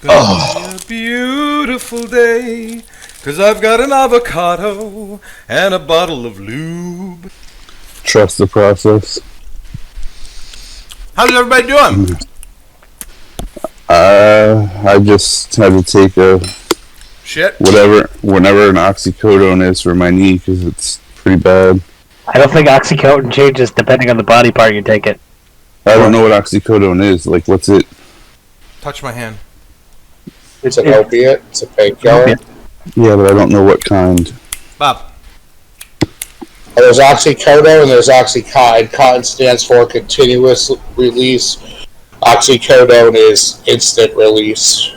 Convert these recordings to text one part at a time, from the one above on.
gonna be a beautiful day, 'cause I've got an avocado and a bottle of lube. Trust the process. How's everybody doing? I just had to take whenever an oxycodone is for my knee, because it's pretty bad. I don't think oxycodone changes depending on the body part you take it. I don't know what oxycodone is. Like, what's it? Touch my hand. It's an opiate. It's a painkiller. Yeah, but I don't know what kind. Bob. There's oxycodone and there's oxycontin. Contin stands for continuous release. Oxycodone is instant release.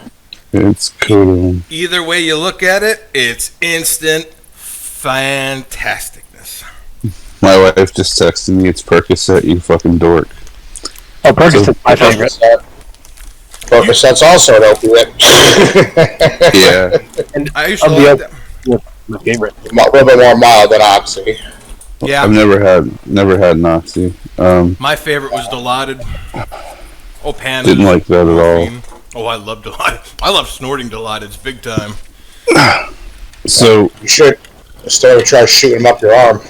It's codone. Either way you look at it, it's instant fantasticness. My wife just texted me, it's Percocet, you fucking dork. Oh, Percocet's my favorite. Percocet's also an opiate. Yeah. And I used to like that. My favorite. A little bit more mild than Oxy. Yeah. I've never had an Oxy. My favorite was Dilaudid. Oh, Pan. Didn't like that at all. Oh, I love Dilaudid. I love snorting Dilaudid's big time. So You should instead of try shooting them up your arm.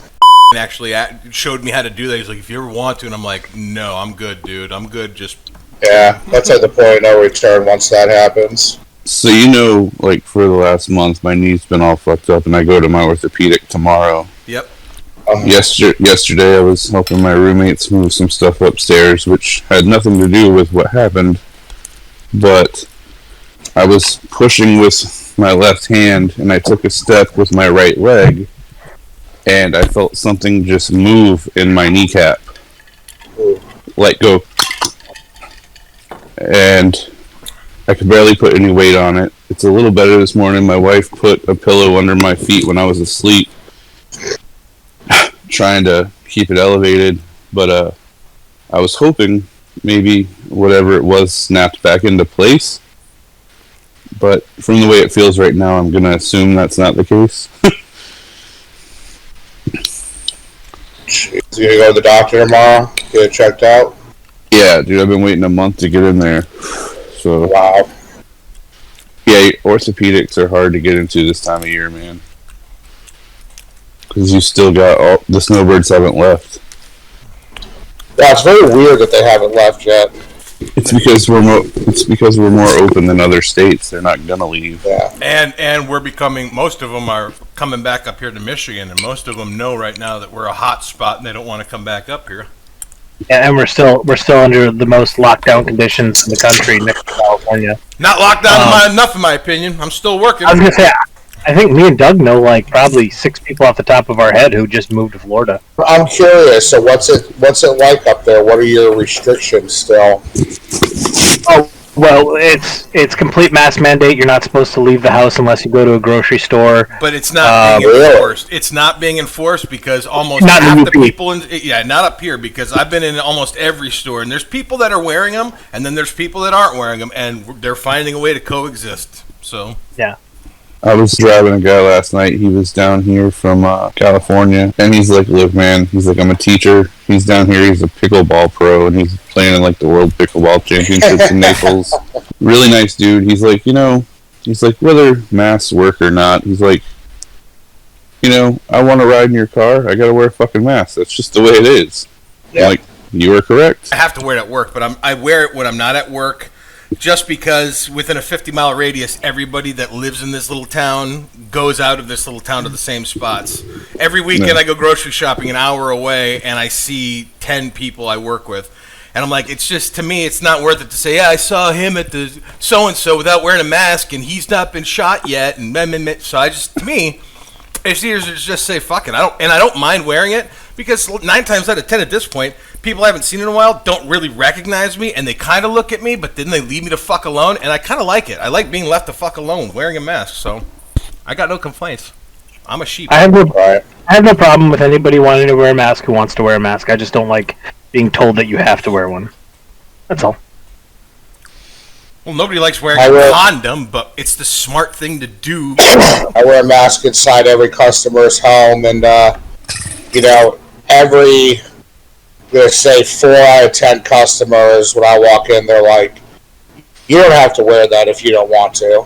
Actually showed me how to do that. He's like, if you ever want to, and I'm like, no, I'm good, dude. I'm good. Just Yeah, that's at the point of no return once that happens. So like for the last month, my knee's been all fucked up, and I go to my orthopedic tomorrow. Yep. Yesterday, I was helping my roommates move some stuff upstairs, which had nothing to do with what happened, but I was pushing with my left hand, and I took a step with my right leg, and I felt something just move in my kneecap. Like go. And I could barely put any weight on it. It's a little better this morning. My wife put a pillow under my feet when I was asleep, trying to keep it elevated, but I was hoping maybe whatever it was snapped back into place. But from the way it feels right now, I'm going to assume that's not the case. You gonna go to the doctor tomorrow? Get it checked out? Yeah, dude, I've been waiting a month to get in there. So Wow. yeah, orthopedics are hard to get into this time of year, man. Because you still got the snowbirds haven't left. Yeah, it's very weird that they haven't left yet. It's because we're more open than other states. They're not gonna leave. Yeah. And we're becoming. Most of them are coming back up here to Michigan, and most of them know right now that we're a hot spot, and they don't want to come back up here. Yeah, and we're still under the most lockdown conditions in the country next to California. Not locked down enough, in my opinion. I'm still working. I was gonna say, I think me and Doug know like probably 6 people off the top of our head who just moved to Florida. I'm curious. So what's it like up there? What are your restrictions still? Oh well, it's complete mask mandate. You're not supposed to leave the house unless you go to a grocery store. But it's not being enforced. It's not being enforced because almost Not in half the UP. people not up here, because I've been in almost every store, and there's people that are wearing them, and then there's people that aren't wearing them, and they're finding a way to coexist. So Yeah. I was driving a guy last night. He was down here from California, and he's like, "Look, man," he's like, "I'm a teacher." He's down here. He's a pickleball pro, and he's playing in like the World Pickleball Championships in Naples. Really nice dude. He's like, he's like, whether masks work or not, he's like, I want to ride in your car. I got to wear a fucking mask. That's just the way it is. Yeah. Like, you are correct. I have to wear it at work, but I wear it when I'm not at work, just because within a 50-mile radius, everybody that lives in this little town goes out of this little town to the same spots. Every weekend I go grocery shopping an hour away, and I see 10 people I work with. And I'm like, it's just, to me, it's not worth it to say, yeah, I saw him at the so-and-so without wearing a mask, and he's not been shot yet. And so to me, it's easier to just say, fuck it. I don't mind wearing it, because 9 times out of 10 at this point, people I haven't seen in a while don't really recognize me, and they kind of look at me, but then they leave me the fuck alone, and I kind of like it. I like being left the fuck alone, wearing a mask, so I got no complaints. I'm a sheep. I have no problem with anybody wanting to wear a mask who wants to wear a mask. I just don't like being told that you have to wear one. That's all. Well, nobody likes wearing a condom, but it's the smart thing to do. I wear a mask inside every customer's home, and every, I'm gonna say 4 out of 10 customers, when I walk in, they're like, You don't have to wear that if you don't want to.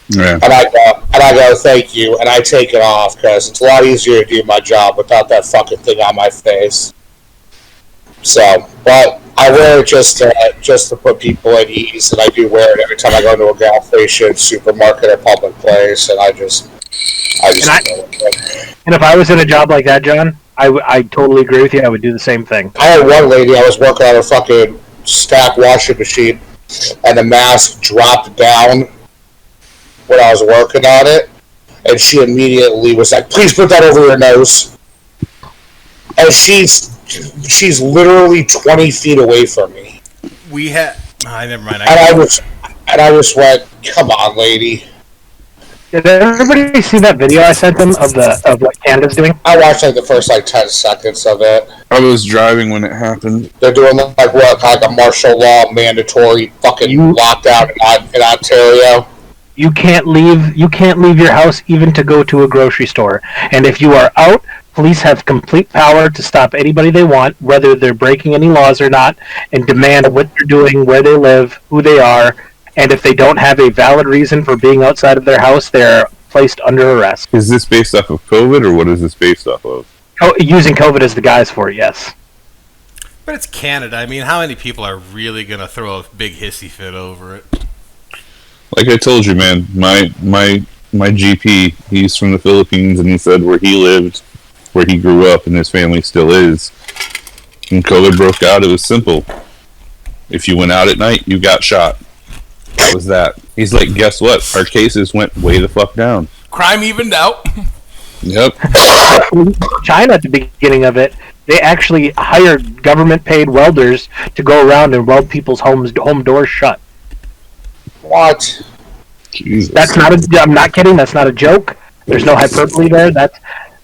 Yeah. And I go, thank you, and I take it off because it's a lot easier to do my job without that fucking thing on my face. So, but I wear it just to put people at ease, and I do wear it every time I go to a gas station, supermarket, or public place, and I just. And if I was in a job like that, John, I totally agree with you. I would do the same thing. I had one lady, I was working on a fucking stack washing machine, and the mask dropped down when I was working on it, and she immediately was like, please put that over your nose. And she's literally 20 feet away from me. We had... never mind. I just went, come on, lady. Did everybody see that video I sent them of what Canada's doing? I watched like the first 10 seconds of it. I was driving when it happened. They're doing like a martial law mandatory fucking lockdown in Ontario. You can't leave your house even to go to a grocery store. And if you are out, police have complete power to stop anybody they want, whether they're breaking any laws or not, and demand what they're doing, where they live, who they are. And if they don't have a valid reason for being outside of their house, they're placed under arrest. Is this based off of COVID, or what is this based off of? Using COVID as the guise for it, yes. But it's Canada. I mean, how many people are really going to throw a big hissy fit over it? Like I told you, man, my GP, he's from the Philippines, and he said where he lived, where he grew up, and his family still is. When COVID broke out, it was simple. If you went out at night, you got shot. That was that. He's like, guess what? Our cases went way the fuck down. Crime evened out. Yep. China, at the beginning of it, they actually hired government-paid welders to go around and weld people's home doors shut. What? Jesus. That's not I'm not kidding. That's not a joke. There's no hyperbole there. That's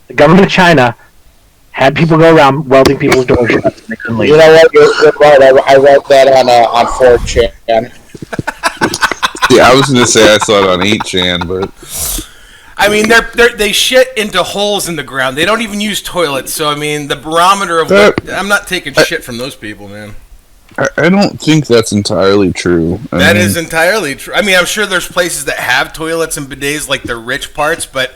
the government of China had people go around welding people's doors shut. And they couldn't leave. You know what? You're right. I read that on 4chan. Yeah, I was gonna say I saw it on 8chan, but I mean, they shit into holes in the ground. They don't even use toilets. So I mean, the barometer of I'm not taking shit from those people, man. I don't think that's entirely true. That is entirely true. I mean, I'm sure there's places that have toilets and bidets, like the rich parts, but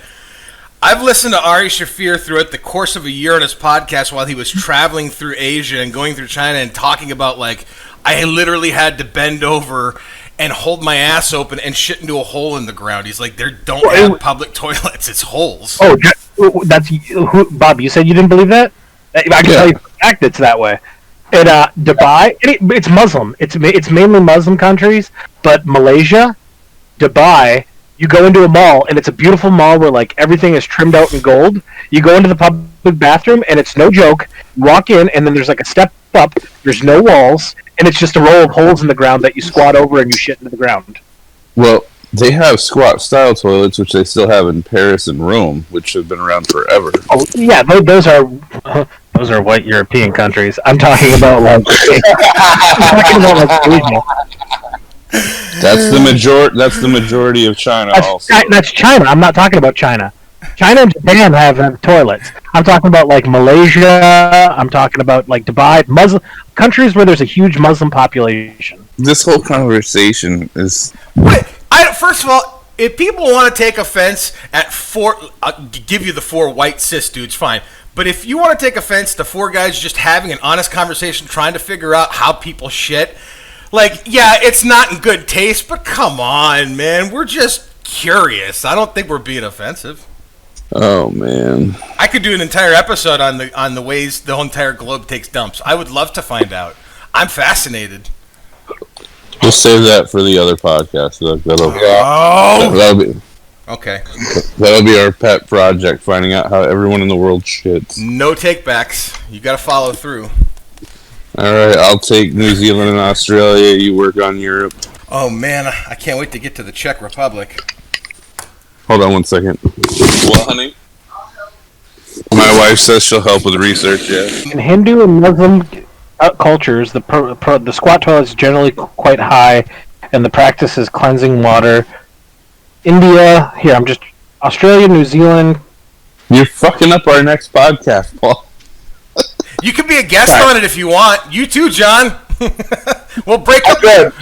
I've listened to Ari Shaffir throughout the course of a year on his podcast while he was traveling through Asia and going through China and talking about, like, I literally had to bend over and hold my ass open and shit into a hole in the ground. He's like, they don't have public toilets. It's holes. Oh, that's Bob, you said you didn't believe that? I can tell you for a fact it's that way. In Dubai, it's Muslim. It's mainly Muslim countries, but Malaysia, Dubai, you go into a mall, and it's a beautiful mall where, like, everything is trimmed out in gold. You go into the public bathroom, and it's no joke. You walk in, and then there's, like, a step up. There's no walls, and it's just a row of holes in the ground that you squat over and you shit into the ground. Well, they have squat-style toilets, which they still have in Paris and Rome, which have been around forever. Oh, yeah, those are white European countries. I'm talking about, like... Asia. That's the majority of China. That's China. I'm not talking about China. China and Japan have toilets. I'm talking about, like, Malaysia. I'm talking about, like, Dubai. Muslim countries where there's a huge Muslim population. This whole conversation is... First of all, if people want to take offense at I'll give you the 4 white cis dudes, fine. But if you want to take offense to 4 guys just having an honest conversation trying to figure out how people shit... Like, yeah, it's not in good taste, but come on, man. We're just curious. I don't think we're being offensive. Oh, man. I could do an entire episode on the ways the whole entire globe takes dumps. I would love to find out. I'm fascinated. We'll save that for the other podcast. That'll be okay. That'll be our pet project, finding out how everyone in the world shits. No takebacks. You got to follow through. All right, I'll take New Zealand and Australia. You work on Europe. Oh, man, I can't wait to get to the Czech Republic. Hold on 1 second. What, honey? My wife says she'll help with research, yeah. In Hindu and Muslim cultures, the squat toilet is generally quite high, and the practice is cleansing water. India, Australia, New Zealand. You're fucking up our next podcast, Paul. You could be a guest on it if you want. You too, John. We'll break I'm up. good.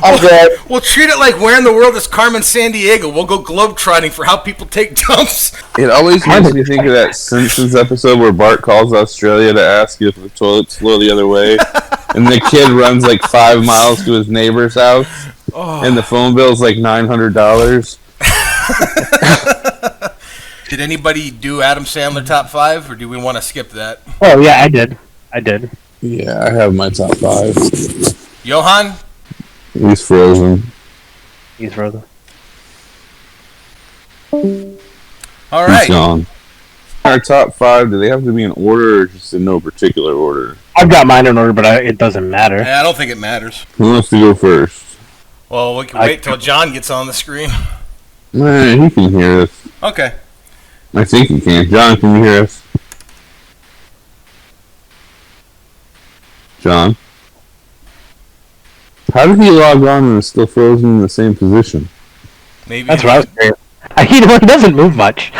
I'm good. We'll treat it like where in the world is Carmen Sandiego. We'll go globetrotting for how people take dumps. It always makes me think of that Simpsons episode where Bart calls Australia to ask if the toilets flow the other way. And the kid runs like 5 miles to his neighbor's house. And the phone bill's like $900. Did anybody do Adam Sandler top 5, or do we want to skip that? Oh, yeah, I did. Yeah, I have my top 5. Johan? He's frozen. He's frozen. All right. He's gone. Our top 5, do they have to be in order or just in no particular order? I've got mine in order, but it doesn't matter. I don't think it matters. Who wants to go first? Well, we can wait till John gets on the screen. Man, he can hear us. Okay. I think he can. John, can you hear us? John? How did he log on and is still frozen in the same position? Maybe That's what I was saying. He doesn't move much.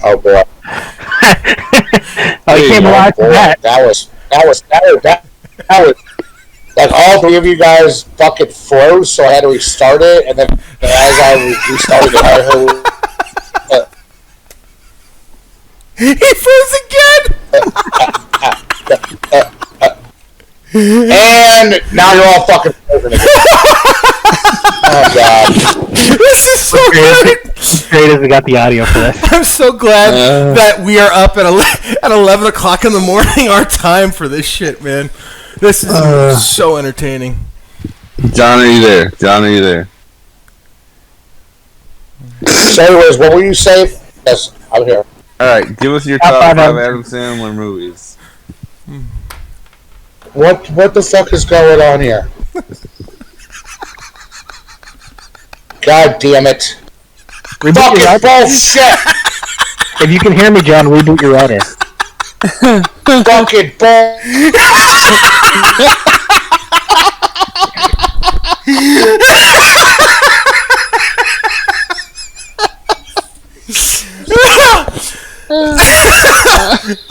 Oh boy. Oh, you can't rely on that. That was like all 3 of you guys fucking froze, so I had to restart it, and then as I restarted it, I heard. He froze again! And now you're all fucking frozen again. Oh god. This is so good! Great as we got the audio for this. I'm so glad that we are up at 11 o'clock in the morning, our time for this shit, man. This is so entertaining. John, are you there? So anyways, what were you saying? Yes, I'm here. Alright, give us your top 5 Adam Sandler movies. What the fuck is going on here? God damn it. Fucking bullshit! If you can hear me, John, reboot your router. Fucking bullshit!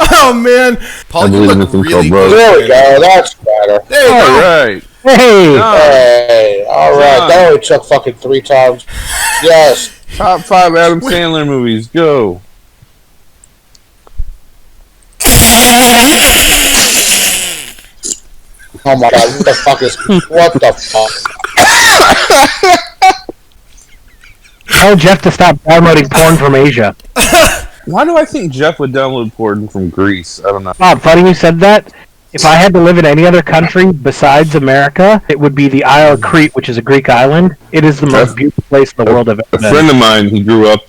Oh man, Paul, you look really good. There we go. That's better. There you go. All right. Hey, all right. That only took fucking 3 times. Yes. Top 5 Adam Sandler movies. Go. Oh my god! What the fuck is? What the fuck? Tell Jeff to stop downloading porn from Asia. Why do I think Jeff would download porn from Greece? I don't know. Bob, funny you said that. If I had to live in any other country besides America, it would be the Isle of Crete, which is a Greek island. It is the most beautiful place in the world I've ever been. A friend of mine, he grew up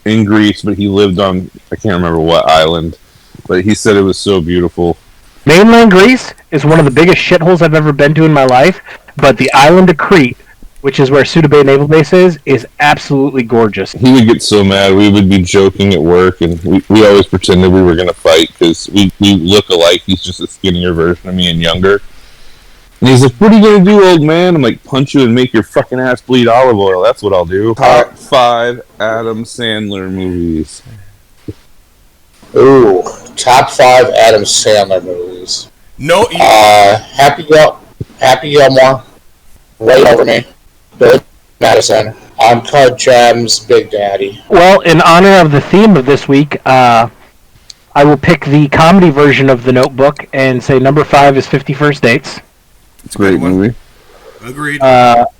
in Greece, but he lived on, I can't remember what island, but he said it was so beautiful. Mainland Greece is one of the biggest shitholes I've ever been to in my life, but the island of Crete, which is where Suda Bay Naval Base is absolutely gorgeous. He would get so mad. We would be joking at work, and we always pretended we were going to fight because we look alike. He's just a skinnier version of me and younger. And he's like, what are you going to do, old man? I'm like, punch you and make your fucking ass bleed olive oil. That's what I'll do. Top 5 Adam Sandler movies. Ooh, top 5 Adam Sandler movies. No. Happy Gilmore. Right over me. Billy Madison. Uncut Gems. Big Daddy. Well, in honor of the theme of this week, I will pick the comedy version of The Notebook and say number 5 is 50 First Dates. It's a great movie. Agreed.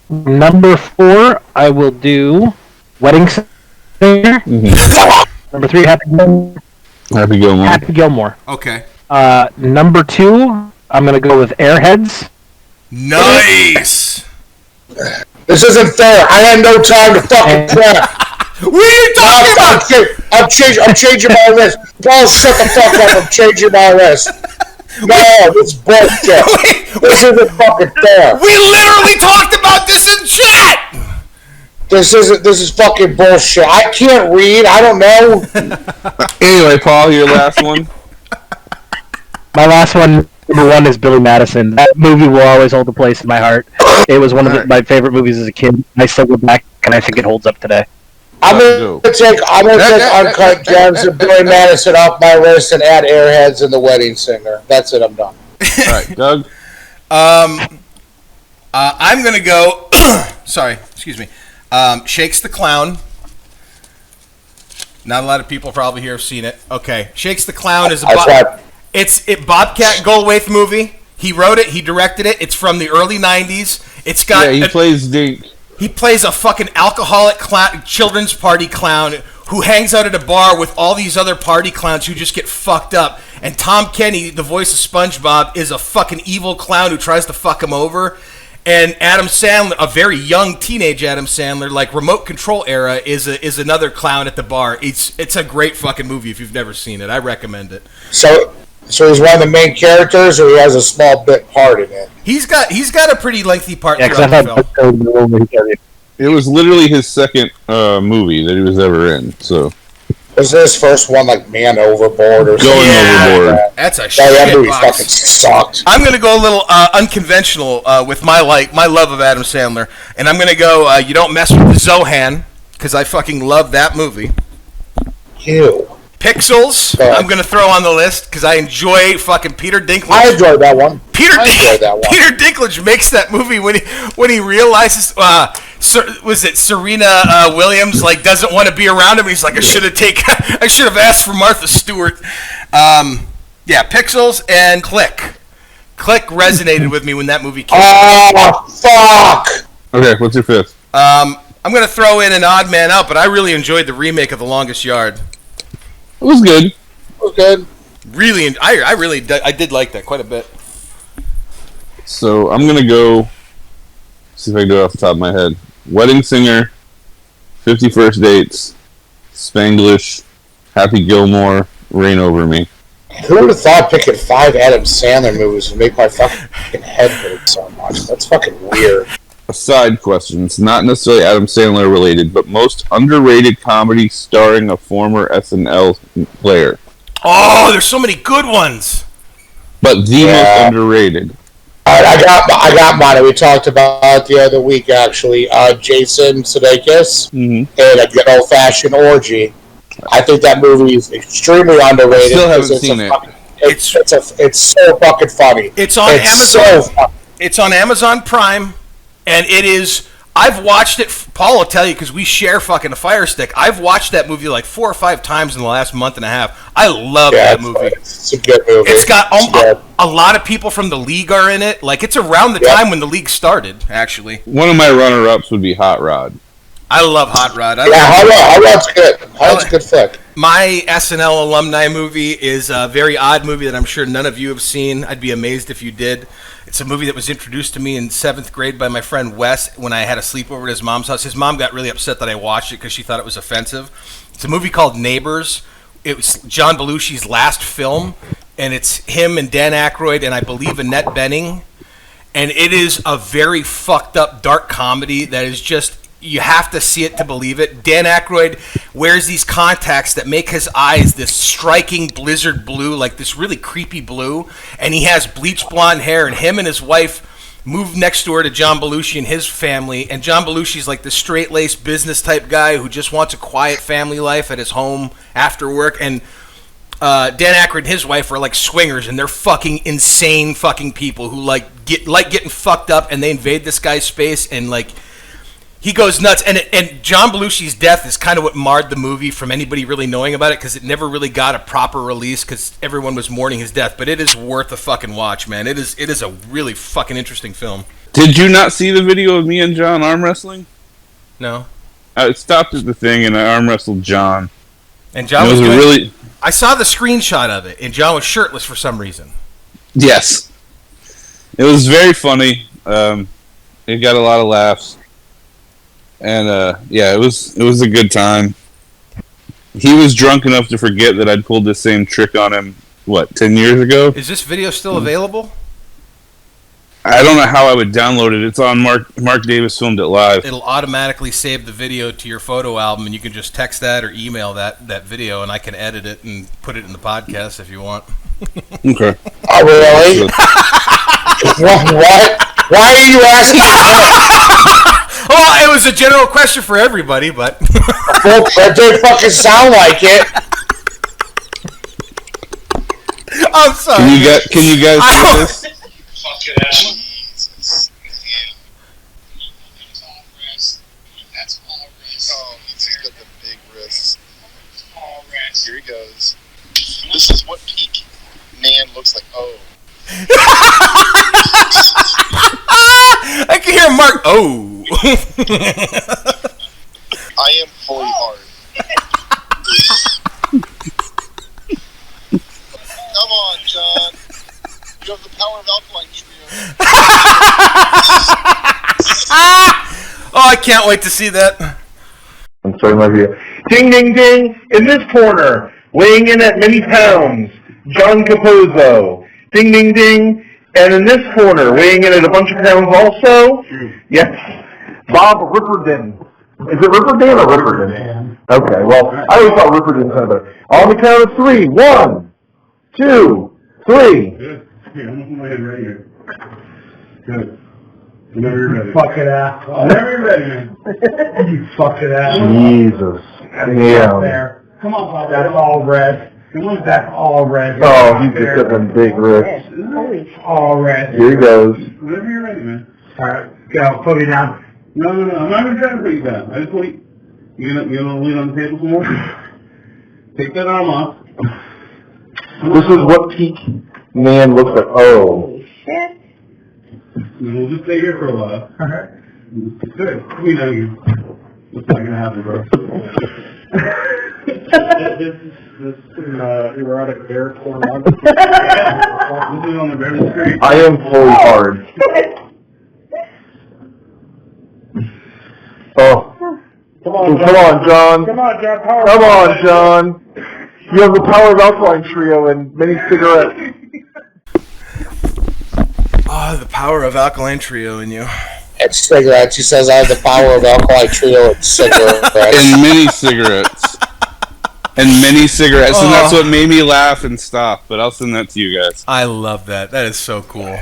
Number 4, I will do Wedding Singer. Number 3, Happy Gilmore. Happy Gilmore. Okay. Number 2, I'm going to go with Airheads. Nice. This isn't fair. I had no time to fucking prep. What are you talking about? I'm changing my list. Paul, shut the fuck up. I'm changing my list. No, it's bullshit. This isn't fucking fair. We literally talked about this in chat. This is fucking bullshit. I can't read. I don't know. Anyway, Paul, your last one. My last one, number 1, is Billy Madison. That movie will always hold a place in my heart. It was one of my favorite movies as a kid. I still go back, and I think it holds up today. I'm gonna take Uncut Gems and Billy Madison off my list and add Airheads and The Wedding Singer. That's it. I'm done. All right, Doug. I'm gonna go. Sorry, excuse me. Shakes the Clown. Not a lot of people probably here have seen it. Okay, Shakes the Clown is a Bobcat Goldthwait movie. He wrote it. He directed it. It's from the early '90s. It's got. Yeah, he plays Dink. He plays a fucking alcoholic children's party clown who hangs out at a bar with all these other party clowns who just get fucked up. And Tom Kenny, the voice of SpongeBob, is a fucking evil clown who tries to fuck him over. And Adam Sandler, a very young teenage Adam Sandler, like remote control era, is another clown at the bar. It's a great fucking movie if you've never seen it. I recommend it. So he's one of the main characters, or he has a small bit part in it? He's got a pretty lengthy part Yeah, throughout the film. It was literally his second movie that he was ever in. So Was his first one like Man Overboard or something? Going Overboard. That's a That shit movie box. fucking sucked. I'm gonna go a little unconventional with my love of Adam Sandler, and I'm gonna go. You don't mess with the Zohan because I fucking love that movie. Ew. Pixels. I'm gonna throw on the list because I enjoy fucking Peter Dinklage. I enjoyed that one. Peter Peter Dinklage makes that movie when he realizes was it Serena Williams like doesn't want to be around him. He's like, I should have asked for Martha Stewart. Yeah, Pixels and Click. Click resonated with me when that movie came out. Oh fuck! Okay, what's your fifth? I'm gonna throw in an odd man out, but I really enjoyed the remake of The Longest Yard. It was good. It was good. Really, I did like that quite a bit. So I'm gonna go. See if I can do it off the top of my head. Wedding Singer, 50 First Dates, Spanglish, Happy Gilmore, Rain Over Me. Who would have thought picking 5 Adam Sandler movies would make my fucking head hurt so much? That's fucking weird. A side question. It's not necessarily Adam Sandler related, but most underrated comedy starring a former SNL player. Oh, there's so many good ones. But the most underrated. I got mine. We talked about it the other week, actually. Jason Sudeikis in A Good Old Fashioned Orgy. I think that movie is extremely underrated. Still haven't seen it. It's so fucking funny. It's on Amazon. It's on Amazon Prime, and it is. I've watched it. Paul will tell you because we share fucking a Fire Stick. I've watched that movie like 4 or 5 times in the last month and a half. I love that movie. It's a good movie. It's got a lot of people from the league are in it. Like it's around the time when the league started. Actually, one of my runner-ups would be Hot Rod. I love Hot Rod. Hot Rod's good. Hot Rod's a good flick. My SNL alumni movie is a very odd movie that I'm sure none of you have seen. I'd be amazed if you did. It's a movie that was introduced to me in 7th grade by my friend Wes when I had a sleepover at his mom's house. His mom got really upset that I watched it because she thought it was offensive. It's a movie called Neighbors. It was John Belushi's last film, and it's him and Dan Aykroyd and I believe Annette Bening. And it is a very fucked up dark comedy that is just, you have to see it to believe it. Dan Aykroyd wears these contacts that make his eyes this striking blizzard blue, like this really creepy blue, and he has bleach blonde hair, and him and his wife moved next door to John Belushi and his family, and John Belushi's like the straight-laced business type guy who just wants a quiet family life at his home after work, and Dan Aykroyd and his wife are like swingers, and they're fucking insane fucking people who like getting fucked up, and they invade this guy's space, and like he goes nuts, and John Belushi's death is kind of what marred the movie from anybody really knowing about it because it never really got a proper release because everyone was mourning his death. But it is worth a fucking watch, man. It is a really fucking interesting film. Did you not see the video of me and John arm wrestling? No. I stopped at the thing and I arm wrestled John. And John was good. I saw the screenshot of it, and John was shirtless for some reason. Yes. It was very funny. It got a lot of laughs. And it was a good time. He was drunk enough to forget that I'd pulled the same trick on him, 10 years ago? Is this video still available? I don't know how I would download it. It's on Mark Davis Filmed It Live. It'll automatically save the video to your photo album, and you can just text that or email that video, and I can edit it and put it in the podcast if you want. Okay. Oh, really? What? Why are you asking that? Oh, it was a general question for everybody, but That didn't fucking sound like it. I'm sorry. Can you guys see this? Jesus. That's all wrist. Oh, he's got the big wrists. All wrist. Here he goes. This is what peak man looks like. Oh. I can hear Mark. Oh. I am fully hard. Come on, John. You have the power of alkaline trio. Oh, I can't wait to see that. I'm sorry, my view. Ding, ding, ding! In this corner, weighing in at many pounds, John Capozzo. Ding, ding, ding! And in this corner, weighing in at a bunch of pounds also, yes, Bob Ripperden. Is it Ripperden or Ripperden? Okay, well, I always thought Ripperden sounded better. On the count of 3. 1, 2, 3. Good. Here, I'm right here. Good. Whenever you're ready. Fucking asshole. Whenever you're ready, man. You fucking asshole. Jesus. Yeah. There. Come on, Bob. That's all red. Come on, that's all red. Oh, he's just got them big wrists. All red. Here he goes. Whenever you're ready, man. Alright, go. Put me down. No. I'm not even trying to put you down. I just want you gonna lean on the table some more? Take that arm off. This is what peak man looks like. Oh. And we'll just stay here for a while. Alright. Good. We know you. What's not gonna happen, bro? This erotic bear porn on. This is on the very street. I am fully hard. Oh. Come on, John. Come on, John. Power. Come on, John. You have the power of alkaline trio and many cigarettes. Oh, the power of alkaline trio in you. And cigarettes. He says I have the power of alkaline trio and cigarettes. And many cigarettes. And many cigarettes. And that's what made me laugh and stop. But I'll send that to you guys. I love that. That is so cool.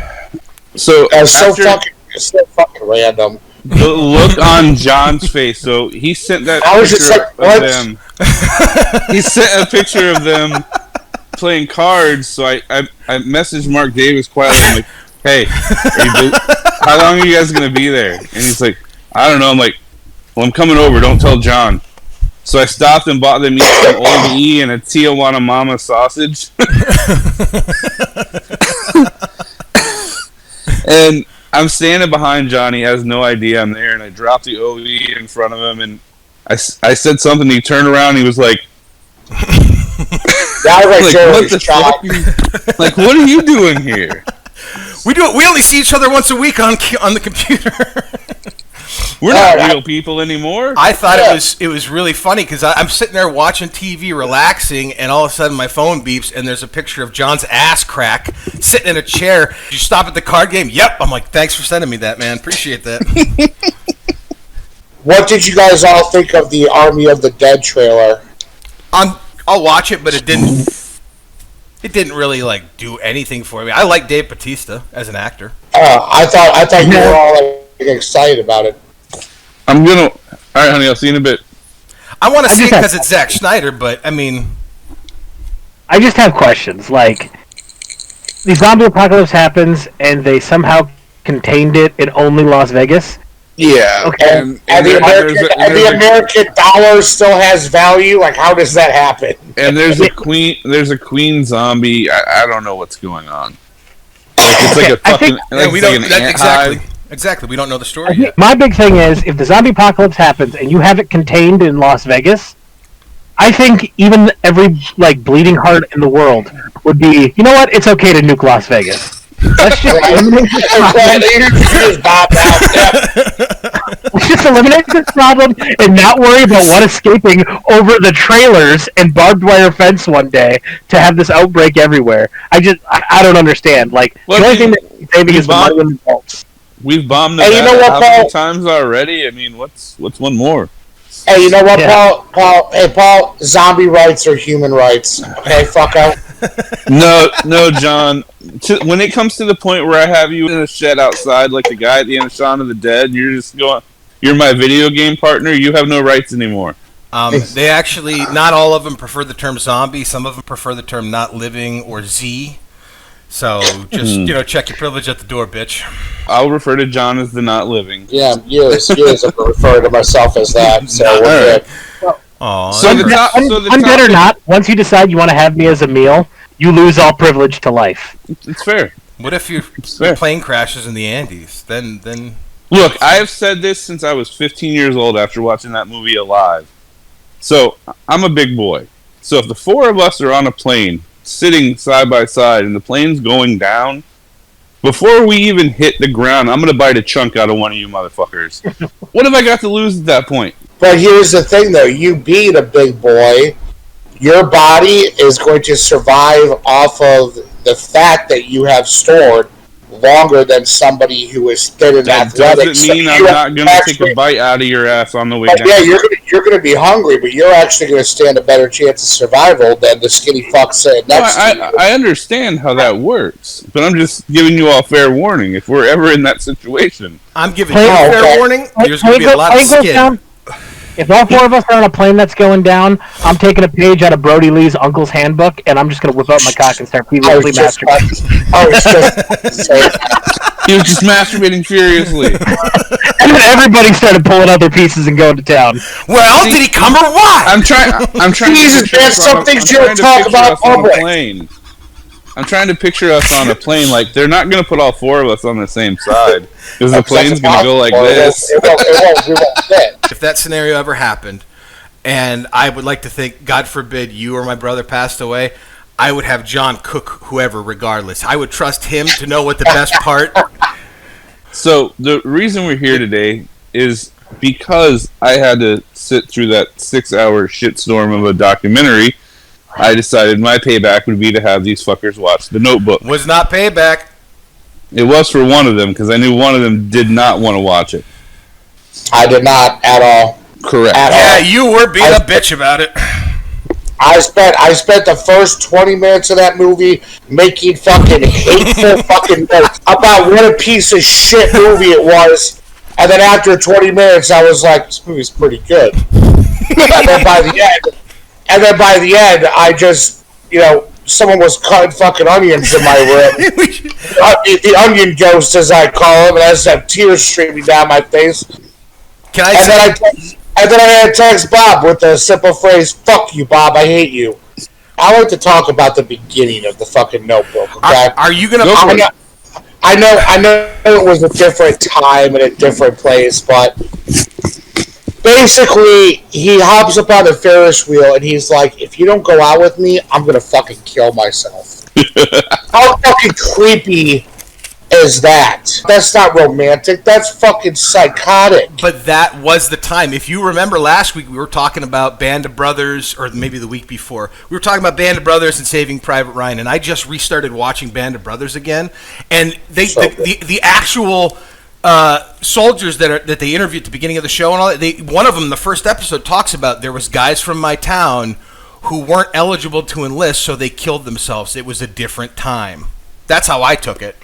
So It's so fucking random. the look on John's face. So he sent that I was picture just like, of what? them. He sent a picture of them playing cards. So I messaged Mark Davis quietly. I'm like, hey, how long are you guys going to be there? And he's like, I don't know. I'm like, well, I'm coming over. Don't tell John. So I stopped and bought them each some Old E and a Tijuana Mama sausage. And I'm standing behind John. He has no idea I'm there. And I dropped the OE in front of him. And I said something. He turned around. He was like, what the fuck? Like, what are you doing here? We only see each other once a week on the computer. We're not real people anymore. I thought it was really funny because I'm sitting there watching TV, relaxing, and all of a sudden my phone beeps and there's a picture of John's ass crack sitting in a chair. Did you stop at the card game? Yep. I'm like, thanks for sending me that, man. Appreciate that. What did you guys all think of the Army of the Dead trailer? I'll watch it, but it didn't really like do anything for me. I like Dave Bautista as an actor. I thought you were all excited about it. I'm gonna. All right, honey. I'll see you in a bit. I want to see it because it's Zack Snyder, but I mean, I just have questions. Like, the zombie apocalypse happens, and they somehow contained it in only Las Vegas. Yeah. Okay. And the American dollar still has value. Like, how does that happen? And there's a queen. There's a queen zombie. I don't know what's going on. Like, it's like a fucking. we don't exactly. We don't know the story yet. My big thing is, if the zombie apocalypse happens and you have it contained in Las Vegas, I think even every bleeding heart in the world would be, you know what? It's okay to nuke Las Vegas. Let's just eliminate this problem and not worry about one escaping over the trailers and barbed wire fence one day to have this outbreak everywhere. I don't understand. The only thing that's saving is the money and results. We've bombed Nevada how many times already? I mean, what's one more? Hey, you know what, Paul? Hey, Paul, zombie rights are human rights. Okay, fuck out. No, John. When it comes to the point where I have you in a shed outside, like the guy at the end of Shaun of the Dead, you're just going, you're my video game partner, you have no rights anymore. They actually, not all of them prefer the term zombie. Some of them prefer the term not living or Z. So just check your privilege at the door, bitch. I'll refer to John as the not living. Yeah, years I'm referring to myself as that. So we're good. Aww. Undead or not, once you decide you want to have me as a meal, you lose all privilege to life. It's fair. What if your plane crashes in the Andes? Then Look, I have said this since I was 15 years old after watching that movie Alive. So, I'm a big boy. So if the four of us are on a plane, sitting side by side, and the plane's going down, before we even hit the ground, I'm going to bite a chunk out of one of you motherfuckers. What have I got to lose at that point? But here's the thing, though. You being a big boy, your body is going to survive off of the fat that you have stored longer than somebody who is thin and athletic. Doesn't mean I'm not going to take a bite out of your ass on the way down. Yeah, you're going to be hungry, but you're actually going to stand a better chance of survival than the skinny fuck sitting next to you. I understand how that works, but I'm just giving you all fair warning. If we're ever in that situation, I'm giving you fair warning. There's going to be a lot of skin. If all four of us are on a plane that's going down, I'm taking a page out of Brody Lee's Uncle's Handbook, and I'm just going to whip out my cock and start feverishly masturbating. He was just masturbating furiously. And then everybody started pulling out their pieces and going to town. Well, did he come or what? I'm trying. Jesus, man, some things you don't talk about public. I'm trying to picture us on a plane. Like, they're not going to put all four of us on the same side. Because the plane's going to go like this. It won't fit. If that scenario ever happened, and I would like to think, God forbid, you or my brother passed away, I would have John cook whoever regardless. I would trust him to know what the best part. So, the reason we're here today is because I had to sit through that 6-hour shitstorm of a documentary. I decided my payback would be to have these fuckers watch The Notebook. Was not payback. It was for one of them, because I knew one of them did not want to watch it. I did not at all. Correct. You were being a bitch about it. I spent the first 20 minutes of that movie making fucking hateful fucking notes about what a piece of shit movie it was. And then after 20 minutes, I was like, this movie's pretty good. And then by the end, I just, someone was cutting fucking onions in my room. The onion ghost, as I call him, and I just have tears streaming down my face. And then I had to text Bob with the simple phrase, "Fuck you, Bob, I hate you." I like to talk about the beginning of the fucking Notebook, okay? Are you going to... I know it was a different time and a different place, but... Basically, he hops up on the Ferris wheel, and he's like, if you don't go out with me, I'm going to fucking kill myself. How fucking creepy is that? That's not romantic. That's fucking psychotic. But that was the time. If you remember last week, we were talking about Band of Brothers, or maybe the week before. We were talking about Band of Brothers and Saving Private Ryan, and I just restarted watching Band of Brothers again. And the actual... soldiers that they interviewed at the beginning of the show and all that, one of them, the first episode, talks about there was guys from my town who weren't eligible to enlist, so they killed themselves. It was a different time. That's how I took it.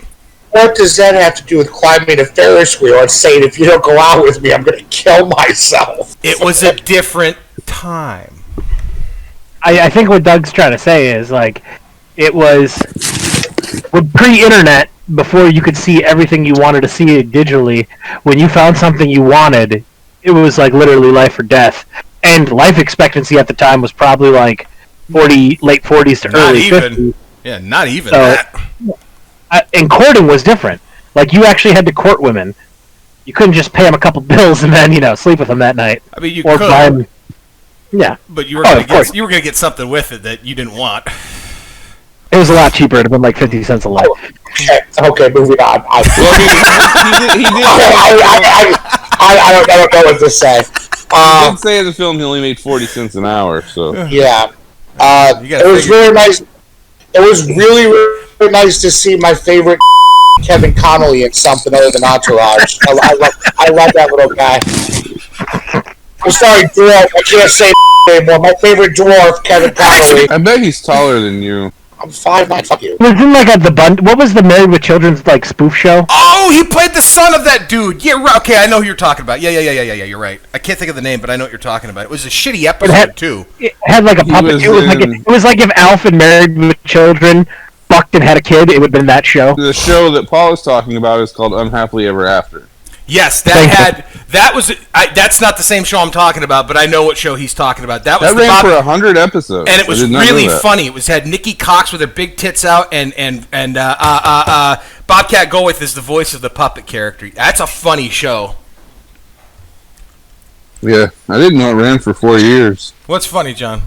What does that have to do with climbing a Ferris wheel and saying, if you don't go out with me, I'm going to kill myself? It was a different time. I think what Doug's trying to say is, like, it was with pre-internet, before you could see everything you wanted to see digitally, when you found something you wanted, it was like literally life or death. And life expectancy at the time was probably like late 40s to early 50s. Yeah, not even that. And courting was different. Like, you actually had to court women. You couldn't just pay them a couple bills and then, sleep with them that night. I mean, you could. Yeah. But you were going to get something with it that you didn't want. It was a lot cheaper. It would have been like 50 cents a life. Okay, moving on. I don't know what to say. He did say in the film he only made 40 cents an hour, so... Yeah. It was really nice. It was really, really nice to see my favorite Kevin Connolly in something other than Entourage. I love that little guy. I'm sorry, dwarf. I can't say anymore. My favorite dwarf, Kevin Connolly. I bet he's taller than you. I'm 5'9", fuck you. Wasn't like what was the Married with Children's like spoof show? Oh, he played the son of that dude. Yeah, right. Okay, I know who you're talking about. Yeah. You're right. I can't think of the name, but I know what you're talking about. It was a shitty episode too. It had like a puppet. It was like if Alf and Married with Children fucked and had a kid, it would have been that show. The show that Paul is talking about is called Unhappily Ever After. Yes, that's not the same show I'm talking about, but I know what show he's talking about. That ran for 100 episodes, and it was really funny. It had Nikki Cox with her big tits out, and Bobcat Goldthwait is the voice of the puppet character. That's a funny show. Yeah, I didn't know it ran for 4 years. What's funny, John?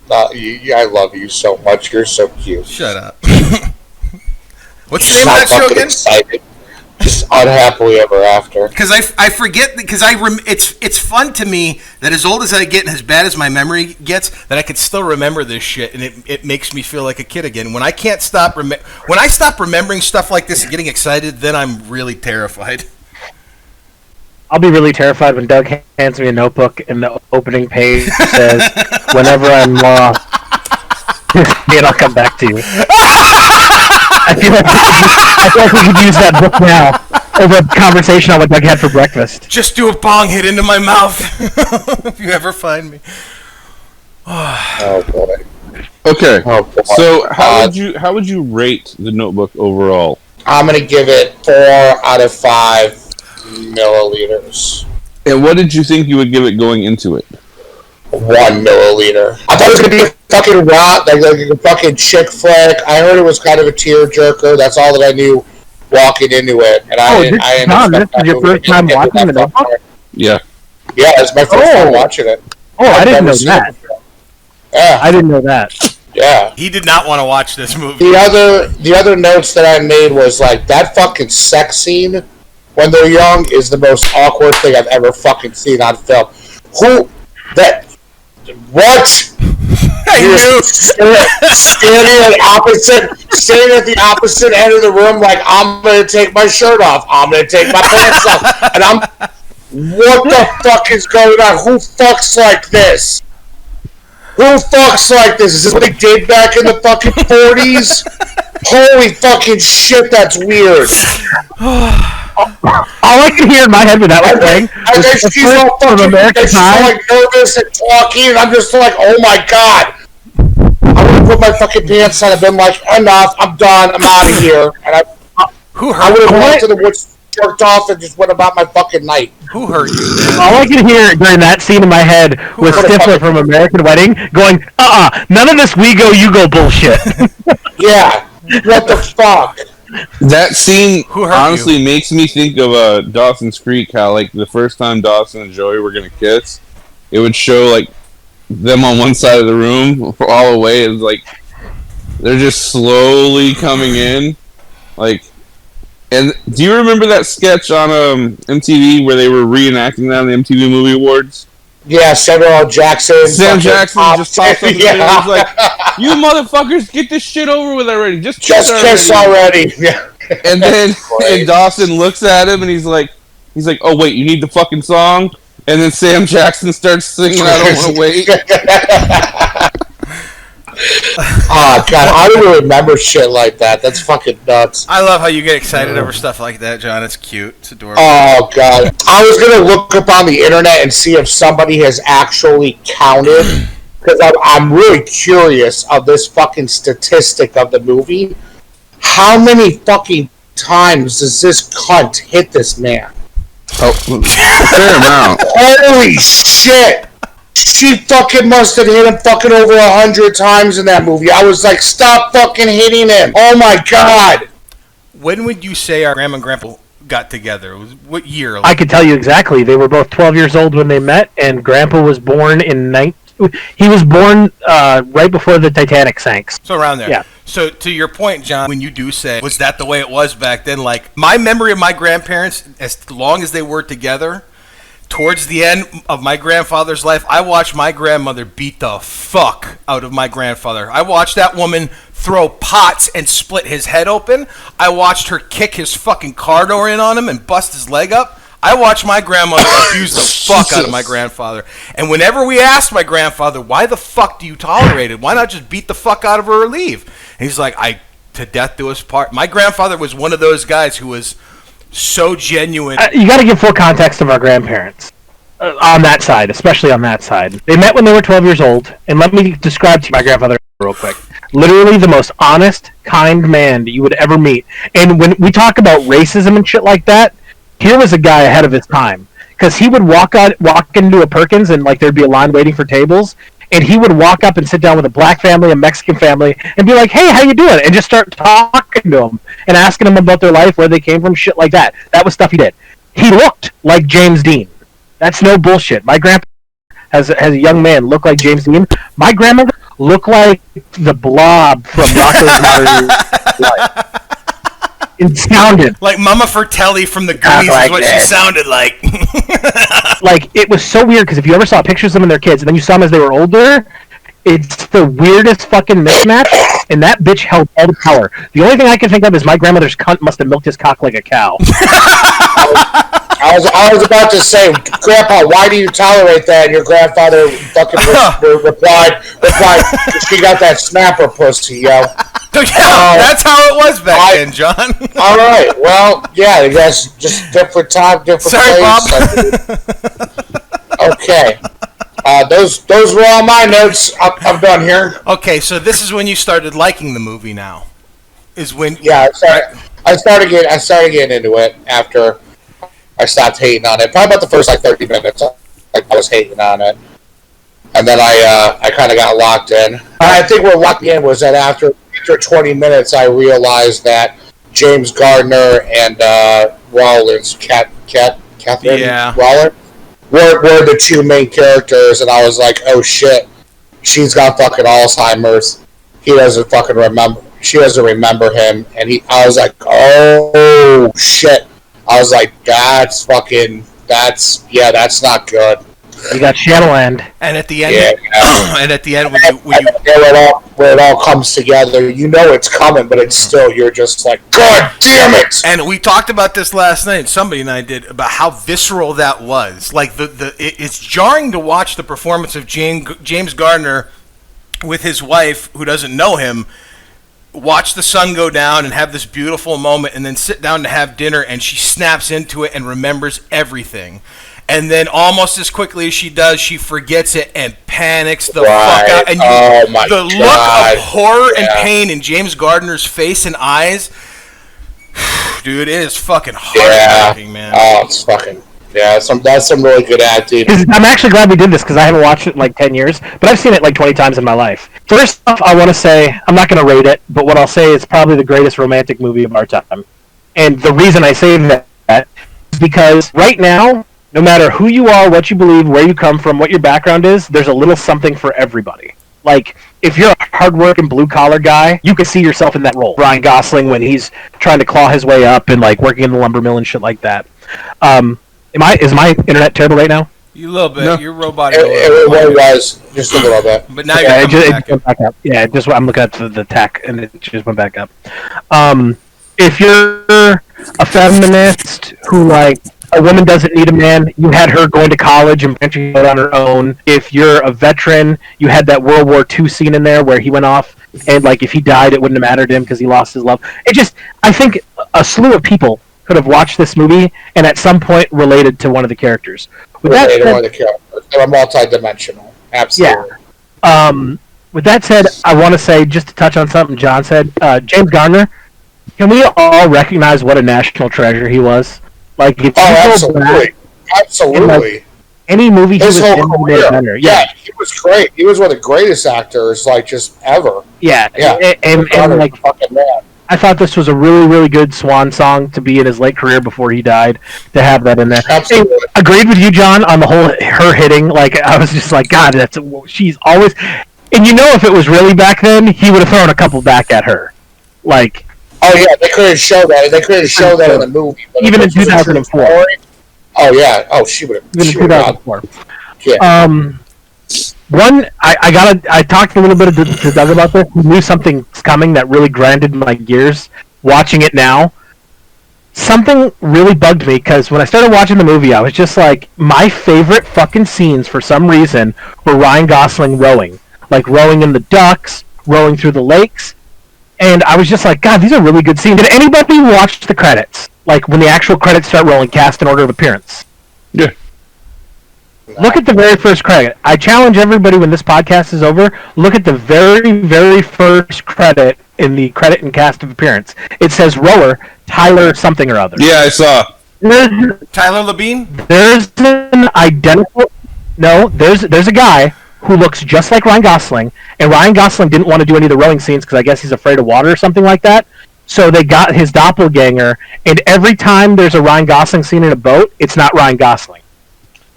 I love you so much. You're so cute. Shut up. What's the name of that show again? Excited. Just Unhappily Ever After. Because I forget, because it's fun to me that as old as I get and as bad as my memory gets, that I can still remember this shit, and it makes me feel like a kid again. When I can't stop when I stop remembering stuff like this and getting excited, then I'm really terrified. I'll be really terrified when Doug hands me a notebook and the opening page says, "Whenever I'm lost, and I'll come back to you." I feel like we could use that book now over a conversation on what Doug had for breakfast. Just do a bong hit into my mouth if you ever find me. Oh boy. Okay. Oh, boy. So how would you rate The Notebook overall? I'm gonna give it 4 out of 5 milliliters. And what did you think you would give it going into it? 1 milliliter. I thought it was gonna be a fucking rock, like a fucking chick flick. I heard it was kind of a tearjerker. That's all that I knew walking into it. And this is your first time watching The Notebook? Yeah. Yeah, it's my first time watching it. Oh, I didn't know that. Yeah. I didn't know that. Yeah. He did not want to watch this movie. The other notes that I made was like that fucking sex scene when they're young is the most awkward thing I've ever fucking seen on film. What? You're standing at the opposite end of the room, like I'm gonna take my shirt off, I'm gonna take my pants off, and what the fuck is going on? Who fucks like this? Who fucks like this? Is this what they did back in the fucking 40s? Holy fucking shit, that's weird. All I could hear in my head when that was playing was she's all fucking like nervous and talking, and I'm just like, oh my god. I would have put my fucking pants on and been like, enough, I'm done, I'm out of here. And I would have gone to the woods, jerked off, and just went about my fucking night. Who hurt you? All I could hear during that scene in my head was Stifler from American Wedding going, none of this we go, you go bullshit. Yeah, what the fuck? That scene honestly makes me think of Dawson's Creek, how like the first time Dawson and Joey were gonna kiss, it would show like them on one side of the room all the way, it's like they're just slowly coming in, like. And do you remember that sketch on MTV where they were reenacting that on the MTV Movie Awards? Yeah, Samuel L. Jackson. Sam Jackson just pops up and was like, "You motherfuckers, get this shit over with already. Just kiss already." Yeah. And then and Dawson looks at him and he's like, "Oh wait, you need the fucking song?" And then Sam Jackson starts singing, "I Don't Want to Wait." Oh god, I don't remember shit like that. That's fucking nuts. I love how you get excited over stuff like that, John. It's cute. It's adorable. Oh god, I was gonna look up on the internet and see if somebody has actually counted, because I'm really curious of this fucking statistic of the movie. How many fucking times does this cunt hit this man? Oh, fair amount. Holy shit! She fucking must have hit him fucking over 100 times in that movie. I was like, stop fucking hitting him. Oh my god. When would you say our grandma and grandpa got together? What year? I could tell you exactly. They were both 12 years old when they met, and grandpa was born in he was born right before the Titanic sank. So around there. Yeah. So to your point, John, when you do say, was that the way it was back then? Like, my memory of my grandparents, as long as they were together, towards the end of my grandfather's life, I watched my grandmother beat the fuck out of my grandfather. I watched that woman throw pots and split his head open. I watched her kick his fucking car door in on him and bust his leg up. I watched my grandmother abuse the fuck out of my grandfather. And whenever we asked my grandfather, why the fuck do you tolerate it? Why not just beat the fuck out of her or leave? And he's like, to death do us part. My grandfather was one of those guys who was so genuine. You got to give full context of our grandparents on that side, especially on that side. They met when they were 12 years old, and let me describe to you my grandfather real quick. Literally the most honest, kind man that you would ever meet. And when we talk about racism and shit like that, here was a guy ahead of his time. Because he would walk into a Perkins and like there'd be a line waiting for tables, and he would walk up and sit down with a black family, a Mexican family, and be like, "Hey, how you doing?" and just start talking to them and asking them about their life, where they came from, shit like that. That was stuff he did. He looked like James Dean. That's no bullshit. My grandpa has a young man look like James Dean. My grandmother looked like the Blob from Rocko's Modern Life. It sounded like Mama Fratelli from the Goonies is what she sounded like. Like, it was so weird, because if you ever saw pictures of them and their kids, and then you saw them as they were older, it's the weirdest fucking mismatch, and that bitch held all the power. The only thing I can think of is my grandmother's cunt must have milked his cock like a cow. I was about to say, Grandpa, why do you tolerate that? And your grandfather fucking replied, she got that snapper pussy, yo. That's how it was back then, John. All right. Well, yeah, I guess just different time, different place. Bob. Okay. Those were all my notes. I'm done here. Okay, so this is when you started liking the movie now. Is when I started getting into it after I stopped hating on it. Probably about the first 30 minutes. I was hating on it. And then I kind of got locked in. And I think what locked me in was that after 20 minutes, I realized that James Gardner and Rollins, Catherine Rollins, were the two main characters, and I was like, oh shit, she's got fucking Alzheimer's. He doesn't fucking remember. She doesn't remember him, and I was like, oh shit. I was like, that's not good. You got Shadowland. And at the end, where it all comes together, you know it's coming, but it's still, you're just like, God damn it! And we talked about this last night. Somebody and I did, about how visceral that was. Like it's jarring to watch the performance of James Gardner with his wife, who doesn't know him, watch the sun go down and have this beautiful moment, and then sit down to have dinner, and she snaps into it and remembers everything. And then almost as quickly as she does, she forgets it and panics the fuck out. And the look of horror and pain in James Gardner's face and eyes, dude, it is fucking heartbreaking, man. Oh, it's fucking... Yeah, that's some really good acting. I'm actually glad we did this, because I haven't watched it in 10 years, but I've seen it 20 times in my life. First off, I want to say, I'm not going to rate it, but what I'll say is probably the greatest romantic movie of our time. And the reason I say that is because right now, no matter who you are, what you believe, where you come from, what your background is, there's a little something for everybody. Like, if you're a hard-working, blue-collar guy, you can see yourself in that role. Ryan Gosling, when he's trying to claw his way up and, working in the lumber mill and shit like that. Is my internet terrible right now? You a little bit. No. You're robotic. It was just a little bit. But now you're back up. Yeah, I'm looking at the tech, and it just went back up. If you're a feminist who, a woman doesn't need a man, you had her going to college and branching out on her own. If you're a veteran, you had that World War II scene in there where he went off, and, if he died, it wouldn't have mattered to him because he lost his love. I think a slew of people could have watched this movie and at some point related to one of the characters. They were multi-dimensional. Absolutely. Yeah. With that said, I want to say, just to touch on something John said, James Gardner, can we all recognize what a national treasure he was? Absolutely. Absolutely. Any movie he was in, career. Yeah, he was great. He was one of the greatest actors, just ever. Yeah. And fucking man. I thought this was a really, really good swan song to be in his late career before he died, to have that in there. Absolutely. And agreed with you, John, on the whole, her hitting. I was just like, God, she's always... And if it was really back then, he would have thrown a couple back at her. Oh, yeah, they couldn't show that. They couldn't show that in the movie. But even in 2004. Oh, yeah. Oh, she would have... Even in 2004. Yeah. I talked a little bit to Doug about this. He knew something's coming that really grinded my gears. Watching it now, something really bugged me, because when I started watching the movie, I was just like, my favorite fucking scenes for some reason were Ryan Gosling rowing, rowing in the docks, rowing through the lakes, and I was just like, God, these are really good scenes. Did anybody watch the credits? When the actual credits start rolling, cast in order of appearance? Yeah. Look at the very first credit. I challenge everybody when this podcast is over, look at the very, very first credit in the credit and cast of appearance. It says rower, Tyler something or other. Yeah, I saw. Tyler Labine? There's an identical... No, there's a guy who looks just like Ryan Gosling, and Ryan Gosling didn't want to do any of the rowing scenes because I guess he's afraid of water or something like that. So they got his doppelganger, and every time there's a Ryan Gosling scene in a boat, it's not Ryan Gosling.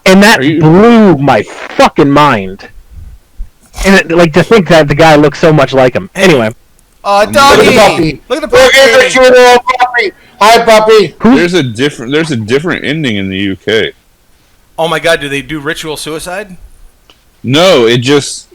And that blew my fucking mind. And like to think that the guy looks so much like him. Anyway. Doggy! Look at the puppy! Hi, puppy! There's a different ending in the UK. Oh my god, do they do ritual suicide? No, it just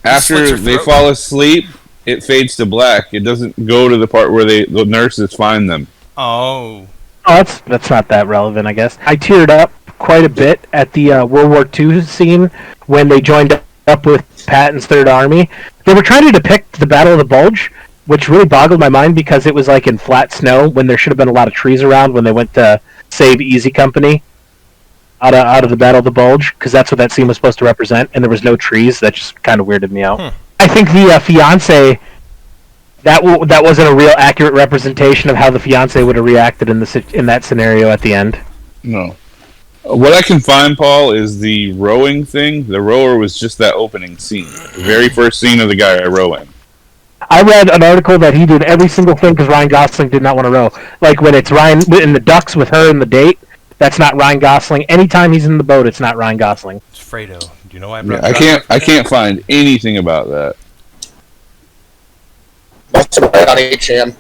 after they fall asleep, it fades to black. It doesn't go to the part where the nurses find them. Oh. Oh, that's not that relevant, I guess. I teared up quite a bit at the World War II scene when they joined up with Patton's Third Army. They were trying to depict the Battle of the Bulge, which really boggled my mind because it was like in flat snow when there should have been a lot of trees around when they went to save Easy Company out of the Battle of the Bulge, because that's what that scene was supposed to represent, and there was no trees. That just kind of weirded me out. I think the fiance... That wasn't a real accurate representation of how the fiance would have reacted in that scenario at the end. No. What I can find, Paul, is the rowing thing. The rower was just that opening scene. The very first scene of the guy rowing. I read an article that he did every single thing because Ryan Gosling did not want to row. Like when it's Ryan in the ducks with her in the date, that's not Ryan Gosling. Anytime he's in the boat, it's not Ryan Gosling. It's Fredo. Do you know why I can't find anything about that. Must have been on HM.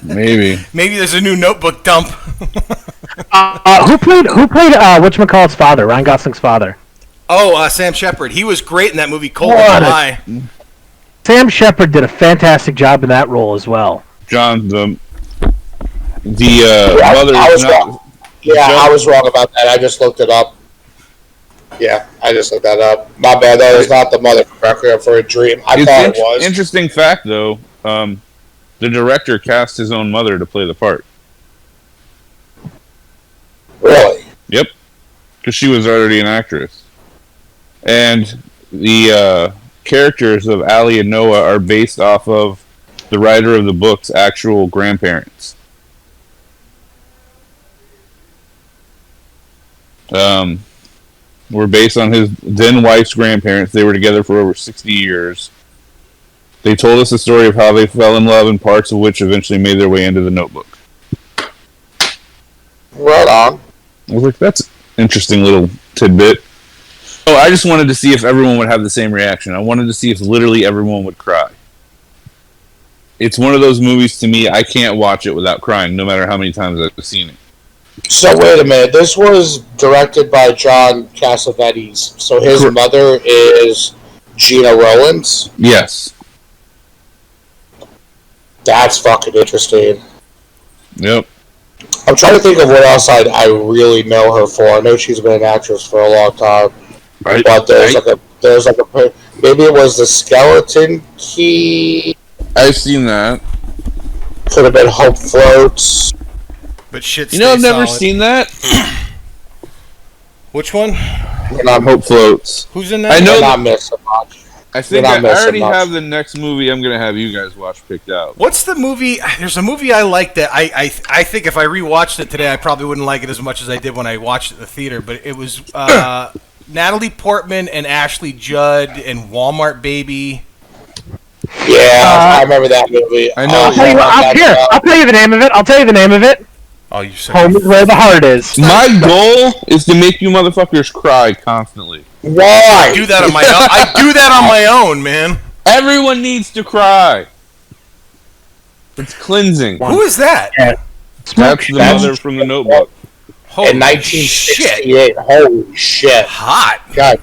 Maybe there's a new Notebook dump. Who played whatchamacallit's father? Ryan Gosling's father. Oh, Sam Shepard. He was great in that movie Cold in July. Sam Shepard did a fantastic job in that role as well. John, the I mother. was wrong. Yeah, I was wrong about that. I just looked it up. Yeah, I just looked that up. My bad. That is not the mother from Requiem for a Dream. I thought it was. Interesting fact, though. The director cast his own mother to play the part. Really? Yep. Because she was already an actress. And the characters of Allie and Noah are based off of the writer of the book's actual grandparents. Were based on his then wife's grandparents. They were together for over 60 years. They told us the story of how they fell in love and parts of which eventually made their way into the Notebook. Right on. I was like, that's an interesting little tidbit. Oh, I just wanted to see if everyone would have the same reaction. I wanted to see if literally everyone would cry. It's one of those movies, to me, I can't watch it without crying, no matter how many times I've seen it. So wait a minute. This was directed by John Cassavetes. So his mother is Gina Rowlands? Yes. That's fucking interesting. Yep. I'm trying to think of what else I really know her for. I know she's been an actress for a long time. Right. But there's like a maybe it was the Skeleton Key. I've seen that. Could have been Hope Floats. But shit. I've never seen that. Which one? Hope Floats. Who's in that? I know. You're not missing much. I think I already have the next movie I'm going to have you guys watch picked out. What's the movie? There's a movie I like that I think if I rewatched it today, I probably wouldn't like it as much as I did when I watched it in the theater. But it was Natalie Portman and Ashley Judd and Walmart Baby. Yeah, I remember that movie. I know. I'll tell you the name of it. Oh, you said Home is where the heart is. My goal is to make you motherfuckers cry constantly. Why? I do that on my own. I do that on my own, man. Everyone needs to cry. It's cleansing. Who is that? That's the mother from the Notebook. In 1968. Holy shit. Hot. God.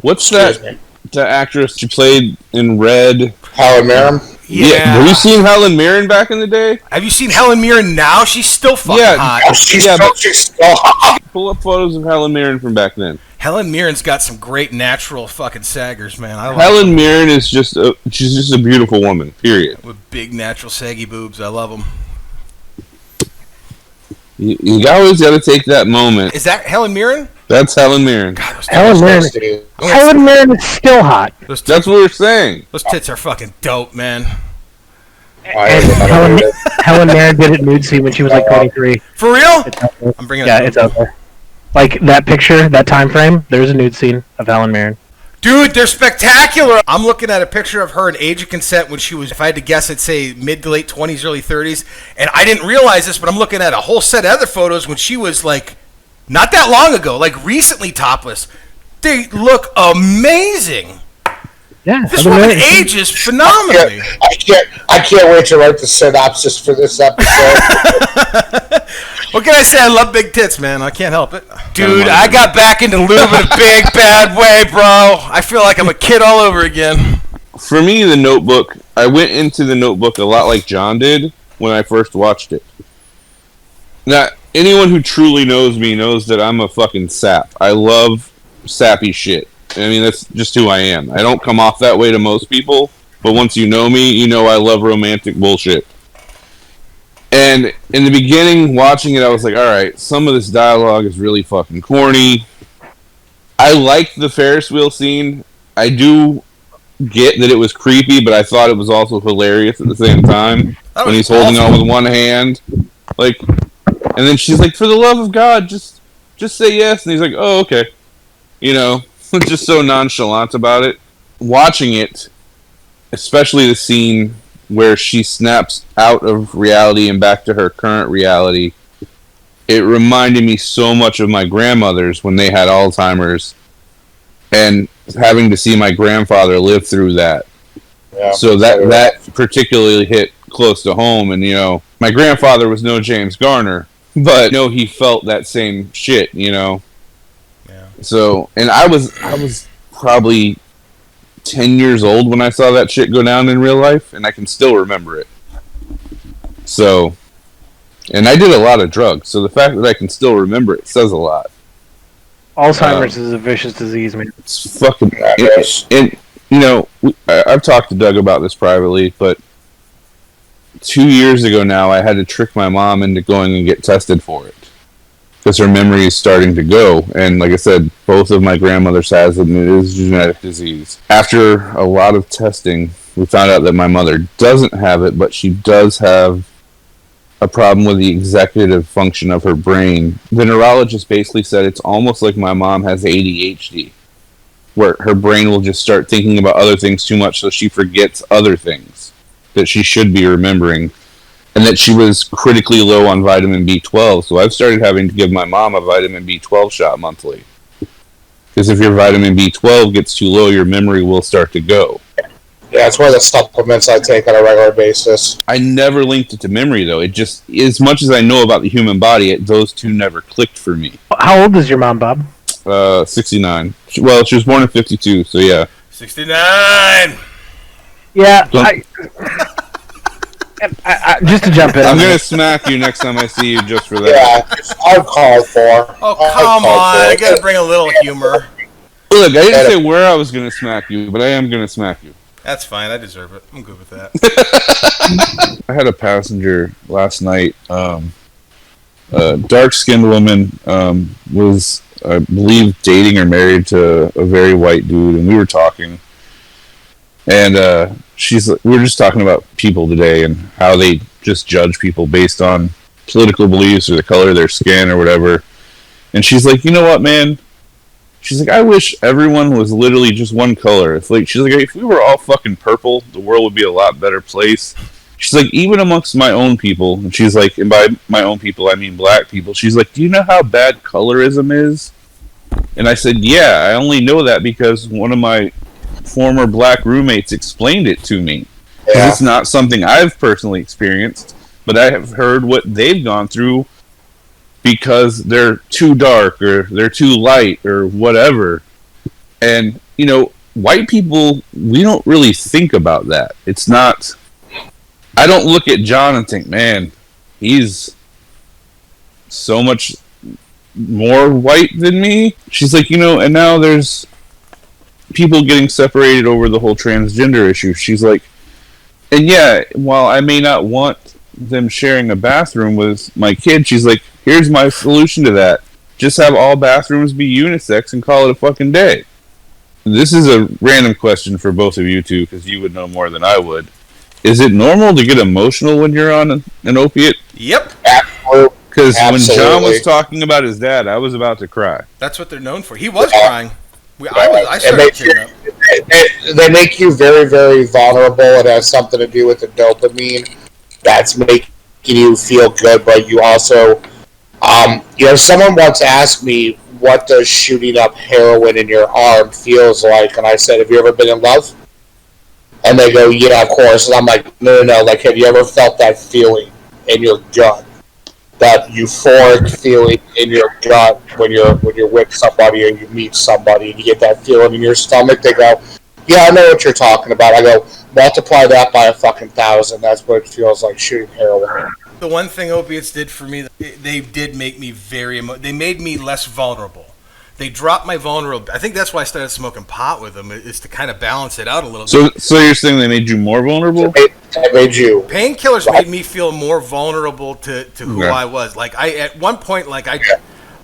What's that? The actress she played in Red. Helen Mirren? Yeah. Have you seen Helen Mirren back in the day? Have you seen Helen Mirren now? She's still fucking hot. Oh, she's still hot. Pull up photos of Helen Mirren from back then. Helen Mirren's got some great natural fucking saggers, man. Helen Mirren is she's just a beautiful woman, period. With big natural saggy boobs. I love them. You always got to take that moment. Is that Helen Mirren? That's Helen Mirren. God, those Helen Mirren. Steve. Helen Mirren is still hot. Those That's what we're saying. Those tits are fucking dope, man. And Helen Mirren did it nude scene when she was like 23. For real? It's out there. I'm bringing Yeah, it. it's out there. Like that picture, that time frame. There's a nude scene of Helen Mirren. Dude, they're spectacular. I'm looking at a picture of her in age of consent when she was, if I had to guess, I'd say mid to late 20s, early 30s. And I didn't realize this, but I'm looking at a whole set of other photos when she was like, not that long ago, like recently topless. They look amazing. Yeah, This Helen woman Mirren. ages phenomenally. I can't wait to write the synopsis for this episode. What can I say? I love big tits, man. I can't help it. Dude, I got back into lube in a big, bad way, bro. I feel like I'm a kid all over again. For me, The Notebook, I went into The Notebook a lot like John did when I first watched it. Now, anyone who truly knows me knows that I'm a fucking sap. I love sappy shit. I mean, that's just who I am. I don't come off that way to most people, but once you know me, you know I love romantic bullshit. And in the beginning, watching it, I was like, alright, some of this dialogue is really fucking corny. I liked the Ferris wheel scene. I do get that it was creepy, but I thought it was also hilarious at the same time. When he's holding on with one hand. Like, and then she's like, for the love of God, just say yes. And he's like, oh, okay. You know, just so nonchalant about it. Watching it, especially the scene where she snaps out of reality and back to her current reality, it reminded me so much of my grandmothers when they had Alzheimer's, and having to see my grandfather live through that. Yeah, so that particularly hit close to home. And, you know, my grandfather was no James Garner, but, you know, he felt that same shit, you know. Yeah. So, and I was probably 10 years old when I saw that shit go down in real life, and I can still remember it. So, and I did a lot of drugs, so the fact that I can still remember it says a lot. Alzheimer's is a vicious disease, man. It's fucking... And you know, I've talked to Doug about this privately, but 2 years ago now, I had to trick my mom into going and get tested for it. Because her memory is starting to go. And like I said, both of my grandmothers has it, and it is a genetic disease. After a lot of testing, we found out that my mother doesn't have it, but she does have a problem with the executive function of her brain. The neurologist basically said it's almost like my mom has ADHD, where her brain will just start thinking about other things too much, so she forgets other things that she should be remembering. And that she was critically low on vitamin B12, so I've started having to give my mom a vitamin B12 shot monthly. Because if your vitamin B12 gets too low, your memory will start to go. Yeah, it's one of the supplements I take on a regular basis. I never linked it to memory, though. It just, as much as I know about the human body, those two never clicked for me. How old is your mom, Bob? 69. Well, she was born in 52, so yeah. 69! Yeah, I, just to jump in. I'm going to smack you next time I see you just for that. Yeah, I'm called for. Oh, come on. I gotta bring a little humor. Look, I didn't say where I was going to smack you, but I am going to smack you. That's fine. I deserve it. I'm good with that. I had a passenger last night. A dark-skinned woman was, I believe, dating or married to a very white dude, and we were talking. And we were just talking about people today and how they just judge people based on political beliefs or the color of their skin or whatever. And she's like, you know what, man? She's like, I wish everyone was literally just one color. She's like, if we were all fucking purple, the world would be a lot better place. She's like, even amongst my own people, and she's like, and by my own people, I mean black people. She's like, do you know how bad colorism is? And I said, yeah, I only know that because one of my former black roommates explained it to me. Yeah. It's not something I've personally experienced, but I have heard what they've gone through because they're too dark or they're too light or whatever. And, you know, white people, we don't really think about that. It's not... I don't look at John and think, man, he's so much more white than me. She's like, you know, and now there's people getting separated over the whole transgender issue. She's like, and yeah, while I may not want them sharing a bathroom with my kid, she's like, here's my solution to that. Just have all bathrooms be unisex and call it a fucking day. This is a random question for both of you two, because you would know more than I would. Is it normal to get emotional when you're on an opiate? Yep. Because when John was talking about his dad, I was about to cry. That's what they're known for. He was crying. I started tearing up. They make you very, very vulnerable. It has something to do with the dopamine that's making you feel good, but you also, someone once asked me, what does shooting up heroin in your arm feels like? And I said, have you ever been in love? And they go, yeah, of course. And I'm like, no. Like, have you ever felt that feeling in your gut? That euphoric feeling in your gut when you're with somebody or you meet somebody and you get that feeling in your stomach. They go, yeah, I know what you're talking about. I go, multiply that by 1,000. That's what it feels like shooting heroin. The one thing opiates did for me, they did make me they made me less vulnerable. They dropped my vulnerability. I think that's why I started smoking pot with them, is to kind of balance it out a little bit. So you're saying they made you more vulnerable? They made you. Painkillers made me feel more vulnerable to who I was. Like, at one point,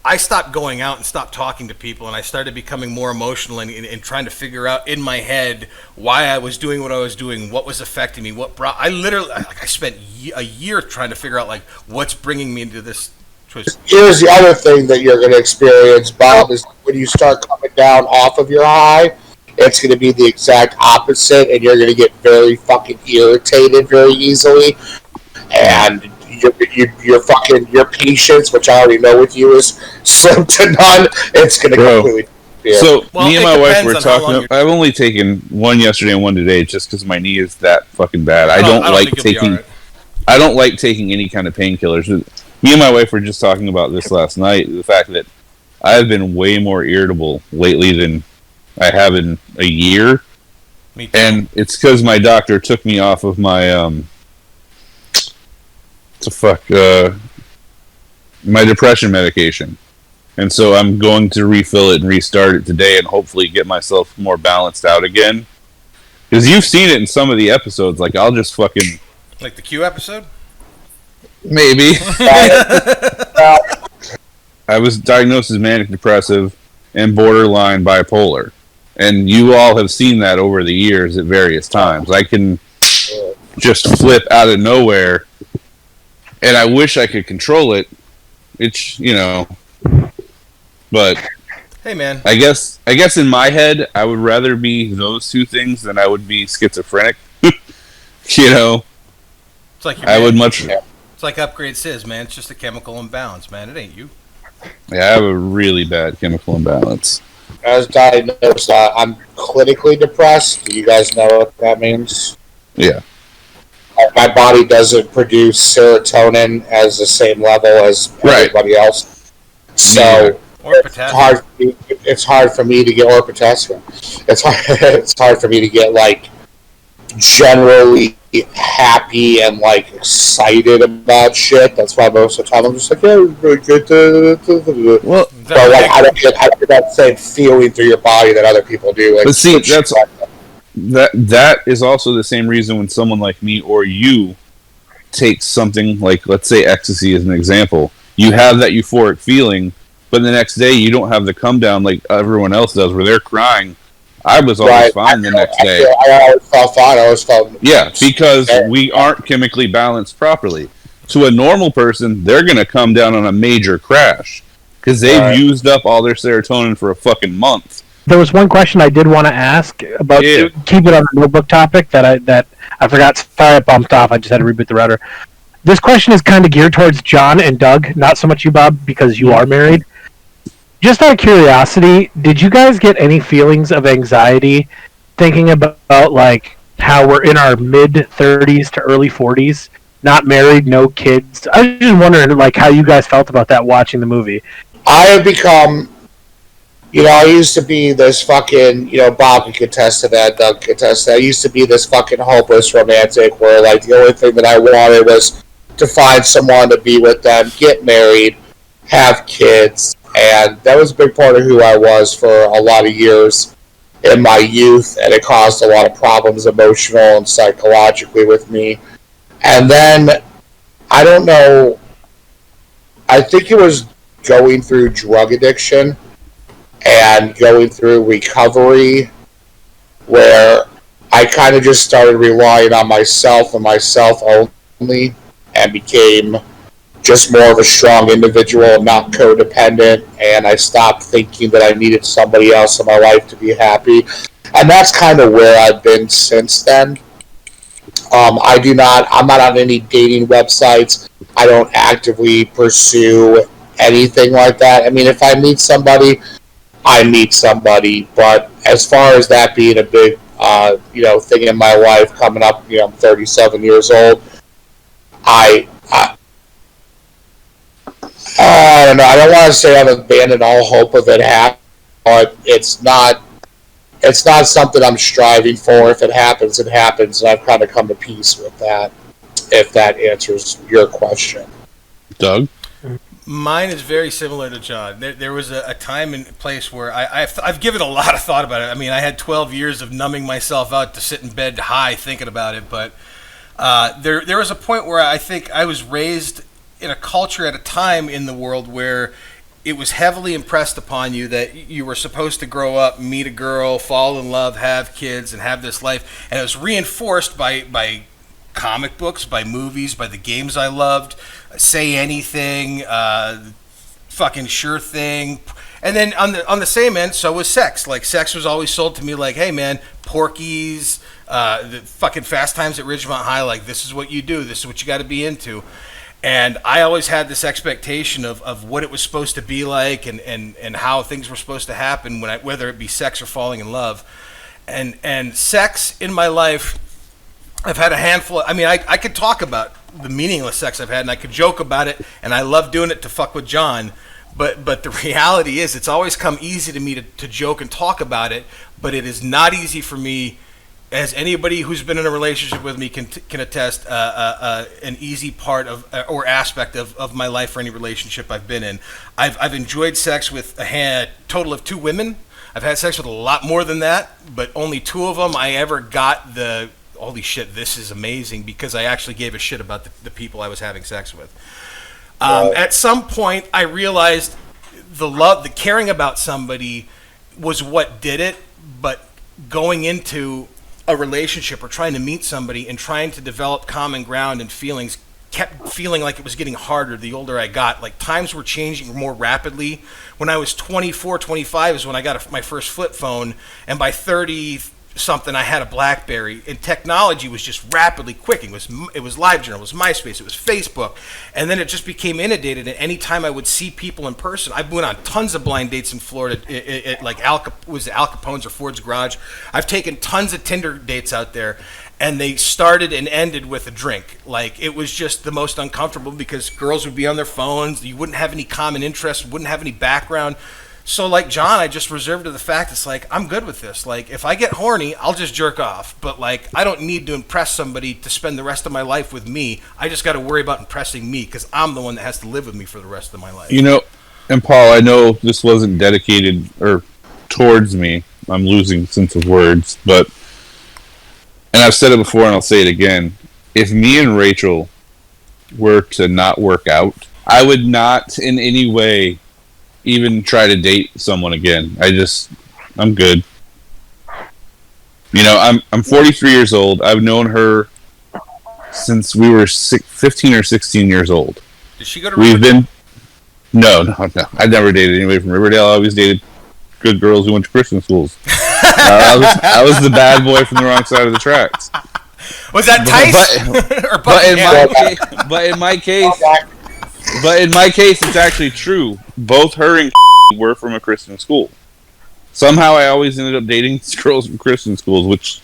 I stopped going out and stopped talking to people, and I started becoming more emotional and trying to figure out in my head why I was doing what I was doing, what was affecting me, I spent a year trying to figure out, what's bringing me into this twist. Here's the other thing that you're going to experience, Bob, is when you start coming down off of your high, it's going to be the exact opposite, and you're going to get very fucking irritated very easily, and your patience, which I already know with you is slim to none, it's going to completely disappear. So me and my wife were talking. I've only taken one yesterday and one today, just because my knee is that fucking bad. I don't like taking any kind of painkillers. Me and my wife were just talking about this last night. The fact that I've been way more irritable lately than I have in a year, and it's because my doctor took me off of my my depression medication, and so I'm going to refill it and restart it today, and hopefully get myself more balanced out again. Because you've seen it in some of the episodes, I'll just fucking the Q episode. Maybe. I was diagnosed as manic depressive and borderline bipolar, and you all have seen that over the years at various times. I can just flip out of nowhere. And I wish I could control it. It's, but hey, man. I guess in my head, I would rather be those two things than I would be schizophrenic. It's like I would much. It's like Upgrade says, man. It's just a chemical imbalance, man. It ain't you. Yeah, I have a really bad chemical imbalance. I was diagnosed. I'm clinically depressed. Do you guys know what that means? Yeah. My body doesn't produce serotonin as the same level as everybody else. So it's hard for me to get, or potassium. It's hard for me to get generally happy and excited about shit. That's why most of the time I'm just yeah, really good. Well, I don't get that same feeling through your body that other people do. But see, that is also the same reason when someone like me or you takes something let's say ecstasy as an example, you have that euphoric feeling, but the next day you don't have the come down like everyone else does where they're crying. I was always fine the next day. I always felt fine. I always felt... Yeah, because we aren't chemically balanced properly. To a normal person, they're going to come down on a major crash because they've used up all their serotonin for a fucking month. There was one question I did want to ask about. Keep it on the notebook topic that I forgot. Sorry, I bumped off. I just had to reboot the router. This question is kind of geared towards John and Doug, not so much you, Bob, because you are married. Just out of curiosity, did you guys get any feelings of anxiety thinking about how we're in our mid-30s to early 40s, not married, no kids? I was just wondering how you guys felt about that watching the movie. I have become... I used to be this fucking, Bob can contest to that, Doug can contest to that. I used to be this fucking hopeless romantic where, the only thing that I wanted was to find someone to be with them, get married, have kids, and that was a big part of who I was for a lot of years in my youth, and it caused a lot of problems emotional and psychologically with me. And then I don't know. I think it was going through drug addiction and going through recovery where I kind of just started relying on myself and myself only and became just more of a strong individual, not codependent, and I stopped thinking that I needed somebody else in my life to be happy. And that's kind of where I've been since then. I'm not on any dating websites. I don't actively pursue anything like that. I mean, if I meet somebody, I meet somebody. But as far as that being a big, thing in my life coming up, I'm 37 years old. I don't know. I don't want to say I've abandoned all hope of it happening, but it's not something I'm striving for. If it happens, it happens, and I've kind of come to peace with that. If that answers your question, Doug? Mine is very similar to John. There was a time and place where I've given a lot of thought about it. I mean, I had 12 years of numbing myself out to sit in bed high thinking about it, but there was a point where I think I was raised in a culture at a time in the world where it was heavily impressed upon you that you were supposed to grow up, meet a girl, fall in love, have kids, and have this life. And it was reinforced by comic books, by movies, by the games I loved, Say Anything, fucking Sure Thing. And then on the same end, so was sex. Like, sex was always sold to me like, hey, man, Porky's, the fucking Fast Times at Ridgemont High, like, this is what you do, this is what you got to be into. And I always had this expectation of what it was supposed to be like and how things were supposed to happen, whether it be sex or falling in love. And sex in my life, I've had a handful. I could talk about the meaningless sex I've had, and I could joke about it, and I love doing it to fuck with John. But the reality is, it's always come easy to me to joke and talk about it, but it is not easy for me, as anybody who's been in a relationship with me can attest, an easy part of or aspect of my life or any relationship I've been in. I've enjoyed sex with a total of 2 women. I've had sex with a lot more than that, but only 2 of them I ever got the, holy shit, this is amazing, because I actually gave a shit about the people I was having sex with. At some point, I realized the caring about somebody was what did it, but going into a relationship or trying to meet somebody and trying to develop common ground and feelings kept feeling like it was getting harder the older I got. Like, times were changing more rapidly. When I was 24, 25 is when I got my first flip phone, and by 30 something I had a BlackBerry, and technology was just rapidly quick. It was LiveJournal, it was MySpace, it was Facebook, and then it just became inundated. And any time I would see people in person, I went on tons of blind dates in Florida at like Al Capone's or Ford's Garage. I've taken tons of Tinder dates out there, and they started and ended with a drink. Like, it was just the most uncomfortable because girls would be on their phones, you wouldn't have any common interest, wouldn't have any background. So, like John, I just reserved to the fact, it's like, I'm good with this. Like, if I get horny, I'll just jerk off. But, like, I don't need to impress somebody to spend the rest of my life with me. I just got to worry about impressing me, because I'm the one that has to live with me for the rest of my life. And Paul, I know this wasn't dedicated or towards me. I'm losing sense of words. But, and I've said it before and I'll say it again. If me and Rachel were to not work out, I would not in any way even try to date someone again. I'm good. I'm 43 years old. I've known her since we were 15 or 16 years old. Did she go to Riverdale? No. I never dated anybody from Riverdale. I always dated good girls who went to Christian schools. I was the bad boy from the wrong side of the tracks. Was that Tice? But in my case, it's actually true. Both her and were from a Christian school. Somehow I always ended up dating girls from Christian schools, which,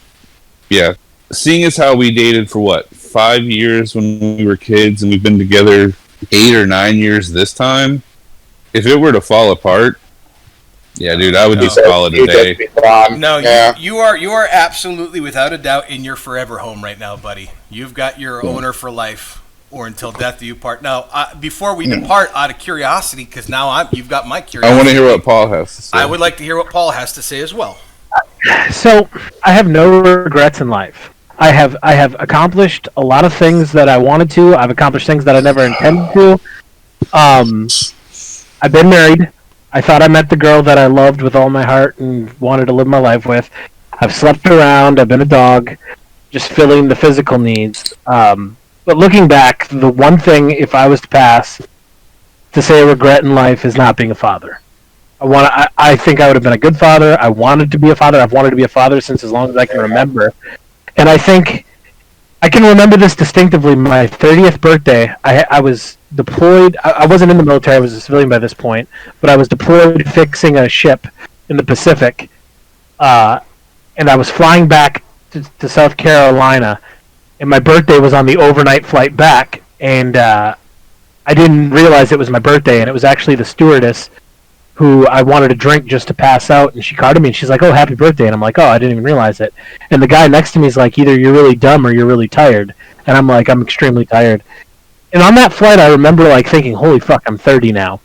yeah. Seeing as how we dated for 5 years when we were kids, and we've been together 8 or 9 years this time, if it were to fall apart, yeah, dude, I would just call it a day. No, yeah. you are absolutely, without a doubt, in your forever home right now, buddy. You've got your owner for life. Or until death do you part. Now, before we depart, out of curiosity, because now you've got my curiosity. I want to hear what Paul has to say. I would like to hear what Paul has to say as well. So, I have no regrets in life. I have accomplished a lot of things that I wanted to. I've accomplished things that I never intended to. I've been married. I thought I met the girl that I loved with all my heart and wanted to live my life with. I've slept around. I've been a dog, just filling the physical needs. But looking back, the one thing, if I was to pass, to say a regret in life is not being a father. I think I would have been a good father. I wanted to be a father. I've wanted to be a father since as long as I can remember. And I think I can remember this distinctively. My 30th birthday, I was deployed. I wasn't in the military. I was a civilian by this point. But I was deployed fixing a ship in the Pacific. And I was flying back to South Carolina. And my birthday was on the overnight flight back. And I didn't realize it was my birthday. And it was actually the stewardess who I wanted to drink just to pass out, and she carded me, and she's like, "Oh, happy birthday!" And I'm like, "Oh, I didn't even realize it." And the guy next to me is like, "Either you're really dumb or you're really tired." And I'm like, "I'm extremely tired." And on that flight, I remember like thinking, "Holy fuck, I'm 30 now,"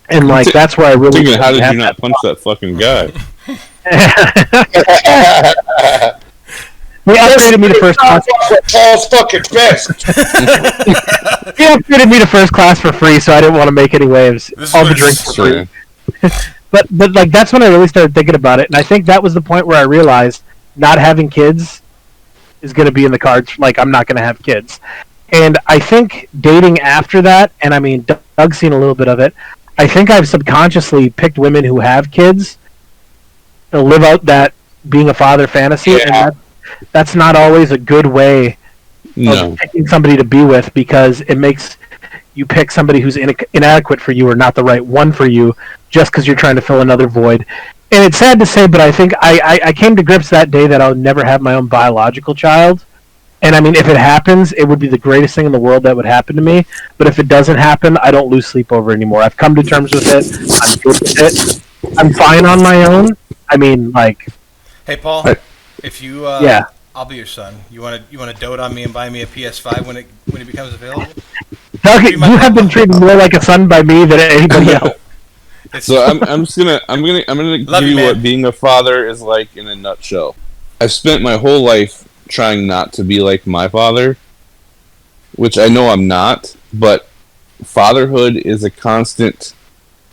and like that's where I really thinking, how did you not punch that fucking guy? He upgraded me to first class. Paul's fucking fist. He upgraded me to first class for free, so I didn't want to make any waves. All the drinks for free. But like that's when I really started thinking about it, and I think that was the point where I realized not having kids is going to be in the cards. Like I'm not going to have kids, and I think dating after that, and I mean Doug's seen a little bit of it. I think I've subconsciously picked women who have kids to live out that being a father fantasy, and that's not always a good way of picking somebody to be with, because it makes you pick somebody who's inadequate for you or not the right one for you just because you're trying to fill another void. And it's sad to say, but I think I came to grips that day that I'll never have my own biological child. And I mean, if it happens, it would be the greatest thing in the world that would happen to me. But if it doesn't happen, I don't lose sleep over it anymore. I've come to terms with it. I'm good with it. I'm fine on my own. I mean, like... Hey, Paul, if you... I'll be your son. You want to dote on me and buy me a PS5 when it becomes available? Doug, you have been treated more like a son by me than anybody else. So I'm gonna give you what being a father is like in a nutshell. I've spent my whole life trying not to be like my father, which I know I'm not, but fatherhood is a constant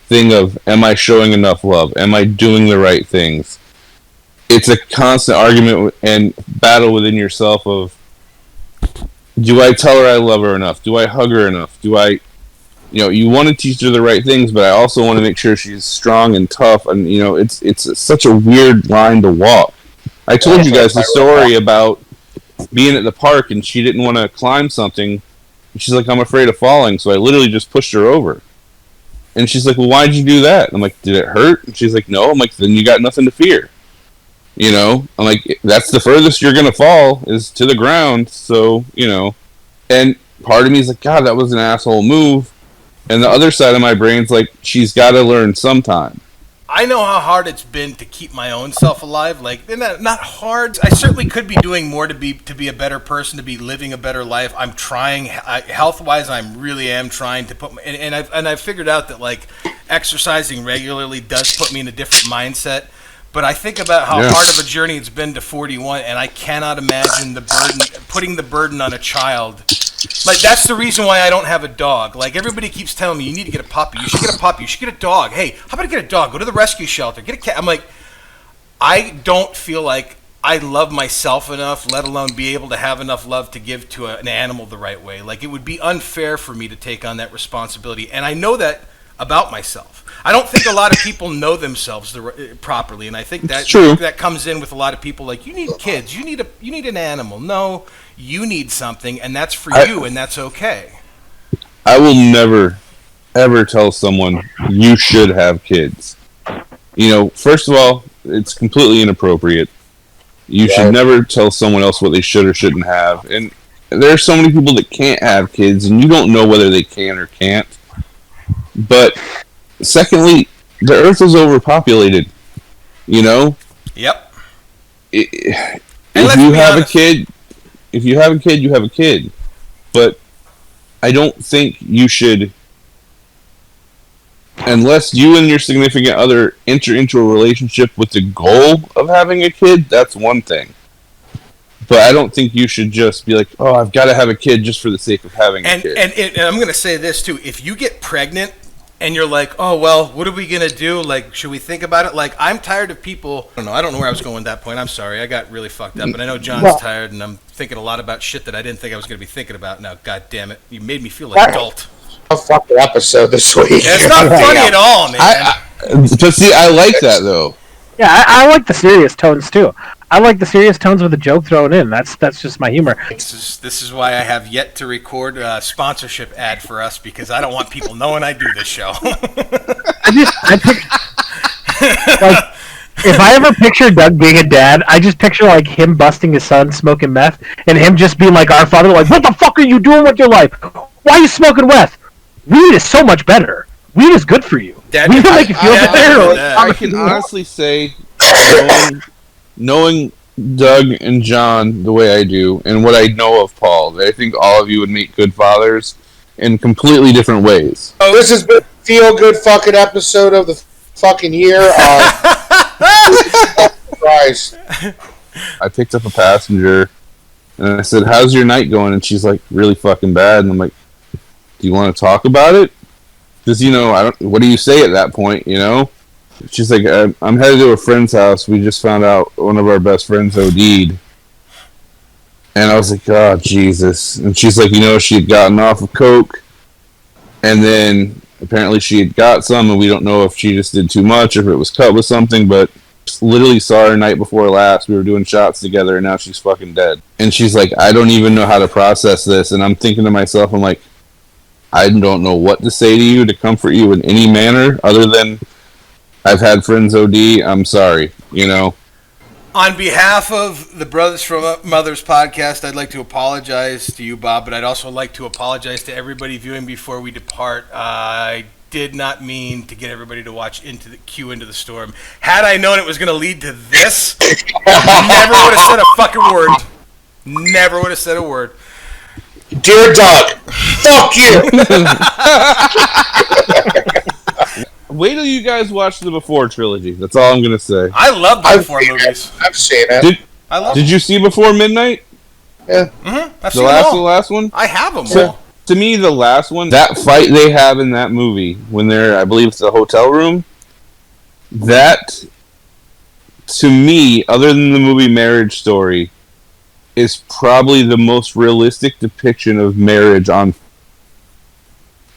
thing of, am I showing enough love? Am I doing the right things? It's a constant argument and battle within yourself of, do I tell her I love her enough? Do I hug her enough? Do I, you want to teach her the right things, but I also want to make sure she's strong and tough. And, it's such a weird line to walk. I told you guys the story about being at the park and she didn't want to climb something. And she's like, I'm afraid of falling. So I literally just pushed her over. And she's like, well, why'd you do that? I'm like, did it hurt? And she's like, no. I'm like, then you got nothing to fear. I'm like, that's the furthest you're going to fall is to the ground. So, and part of me is like, God, that was an asshole move. And the other side of my brain's like, she's got to learn sometime. I know how hard it's been to keep my own self alive. Like, not hard. I certainly could be doing more to be a better person, to be living a better life. I'm trying, health-wise. I really am trying to put. I've figured out that like exercising regularly does put me in a different mindset. But I think about how hard of a journey it's been to 41, and I cannot imagine putting the burden on a child. Like, that's the reason why I don't have a dog. Like, everybody keeps telling me, you need to get a puppy. You should get a puppy. You should get a dog. Hey, how about I get a dog? Go to the rescue shelter. Get a cat. I'm like, I don't feel like I love myself enough, let alone be able to have enough love to give to an animal the right way. Like, it would be unfair for me to take on that responsibility. And I know that about myself. I don't think a lot of people know themselves properly, and I think that comes in with a lot of people. Like, you need kids, you need an animal. No, you need something, and that's for you, and that's okay. I will never, ever tell someone you should have kids. First of all, it's completely inappropriate. You should never tell someone else what they should or shouldn't have. And there are so many people that can't have kids, and you don't know whether they can or can't. But secondly, the Earth is overpopulated. Yep. If you have a kid, you have a kid. But I don't think you should, unless you and your significant other enter into a relationship with the goal of having a kid. That's one thing. But I don't think you should just be like, oh, I've got to have a kid just for the sake of having a kid. And I'm going to say this, too. If you get pregnant and you're like, oh, well, what are we going to do? Like, should we think about it? Like, I'm tired of people. I don't know where I was going at that point. I'm sorry. I got really fucked up. And I know John's tired, and I'm thinking a lot about shit that I didn't think I was going to be thinking about now. God damn it. You made me feel like an adult. A fucking episode this week. It's not funny at all, man. But see, I like that, though. Yeah, I like the serious tones, too. I like the serious tones with a joke thrown in. That's just my humor. This is why I have yet to record a sponsorship ad for us, because I don't want people knowing I do this show. If I ever picture Doug being a dad, I just picture like him busting his son, smoking meth, and him just being like our father, like, what the fuck are you doing with your life? Why are you smoking meth? Weed is so much better. Weed is good for you. Dad, weed will make you feel better. I can honestly say, knowing Doug and John the way I do, and what I know of Paul, that I think all of you would make good fathers in completely different ways. Oh, this has been a feel-good fucking episode of the fucking year. Christ. I picked up a passenger, and I said, how's your night going? And she's like, really fucking bad. And I'm like, do you want to talk about it? Because, what do you say at that point, She's like, I'm headed to a friend's house. We just found out one of our best friends OD'd. And I was like, oh, Jesus. And she's like, she had gotten off of coke. And then apparently she had got some, and we don't know if she just did too much or if it was cut with something, but literally saw her night before last. We were doing shots together, and now she's fucking dead. And she's like, I don't even know how to process this. And I'm thinking to myself, I'm like, I don't know what to say to you to comfort you in any manner other than I've had friends OD. I'm sorry, On behalf of the Brothers from Mothers podcast, I'd like to apologize to you, Bob, but I'd also like to apologize to everybody viewing before we depart. I did not mean to get everybody to watch Into the Storm. Had I known it was going to lead to this, never would have said a fucking word. Never would have said a word. Dear Doug, fuck you. Wait till you guys watch the Before trilogy. That's all I'm gonna say. I love the Before movies. I've seen it. Did you see Before Midnight? Yeah. Mm-hmm. I've seen them all. The last one? I have them all. To me, the last one, that fight they have in that movie when they're, I believe it's the hotel room, that, to me, other than the movie Marriage Story, is probably the most realistic depiction of marriage on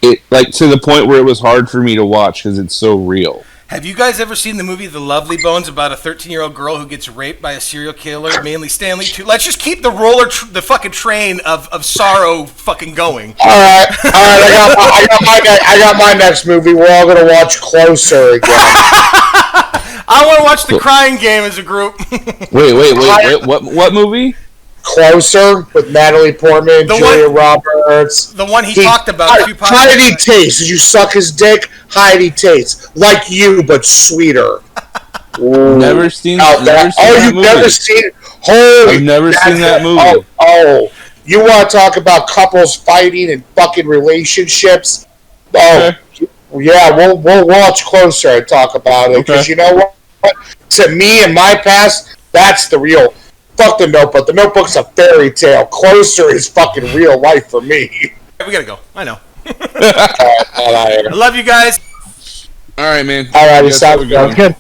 it, like to the point where it was hard for me to watch because it's so real. Have you guys ever seen the movie The Lovely Bones about a 13-year-old girl who gets raped by a serial killer, mainly Stanley Tucci? Let's just keep the fucking train of sorrow fucking going. All right. I got my next movie. We're all gonna watch Closer again. I want to watch The Crying Game as a group. Wait. What movie? Closer with Natalie Portman, Julia Roberts. The one he talked about. Heidi Taste. Did you suck his dick? Heidi Taste. Like you, but sweeter. Never seen that movie. Never seen it? Holy, I've never seen that movie. Oh, you want to talk about couples fighting and fucking relationships? Oh, yeah, we'll watch Closer and talk about it. Because you know what? To me, in my past, that's the real... Fuck The Notebook. The Notebook's a fairy tale. Closer is fucking real life for me. We gotta go. I know. I love you guys. All right, man. All right, sounds good.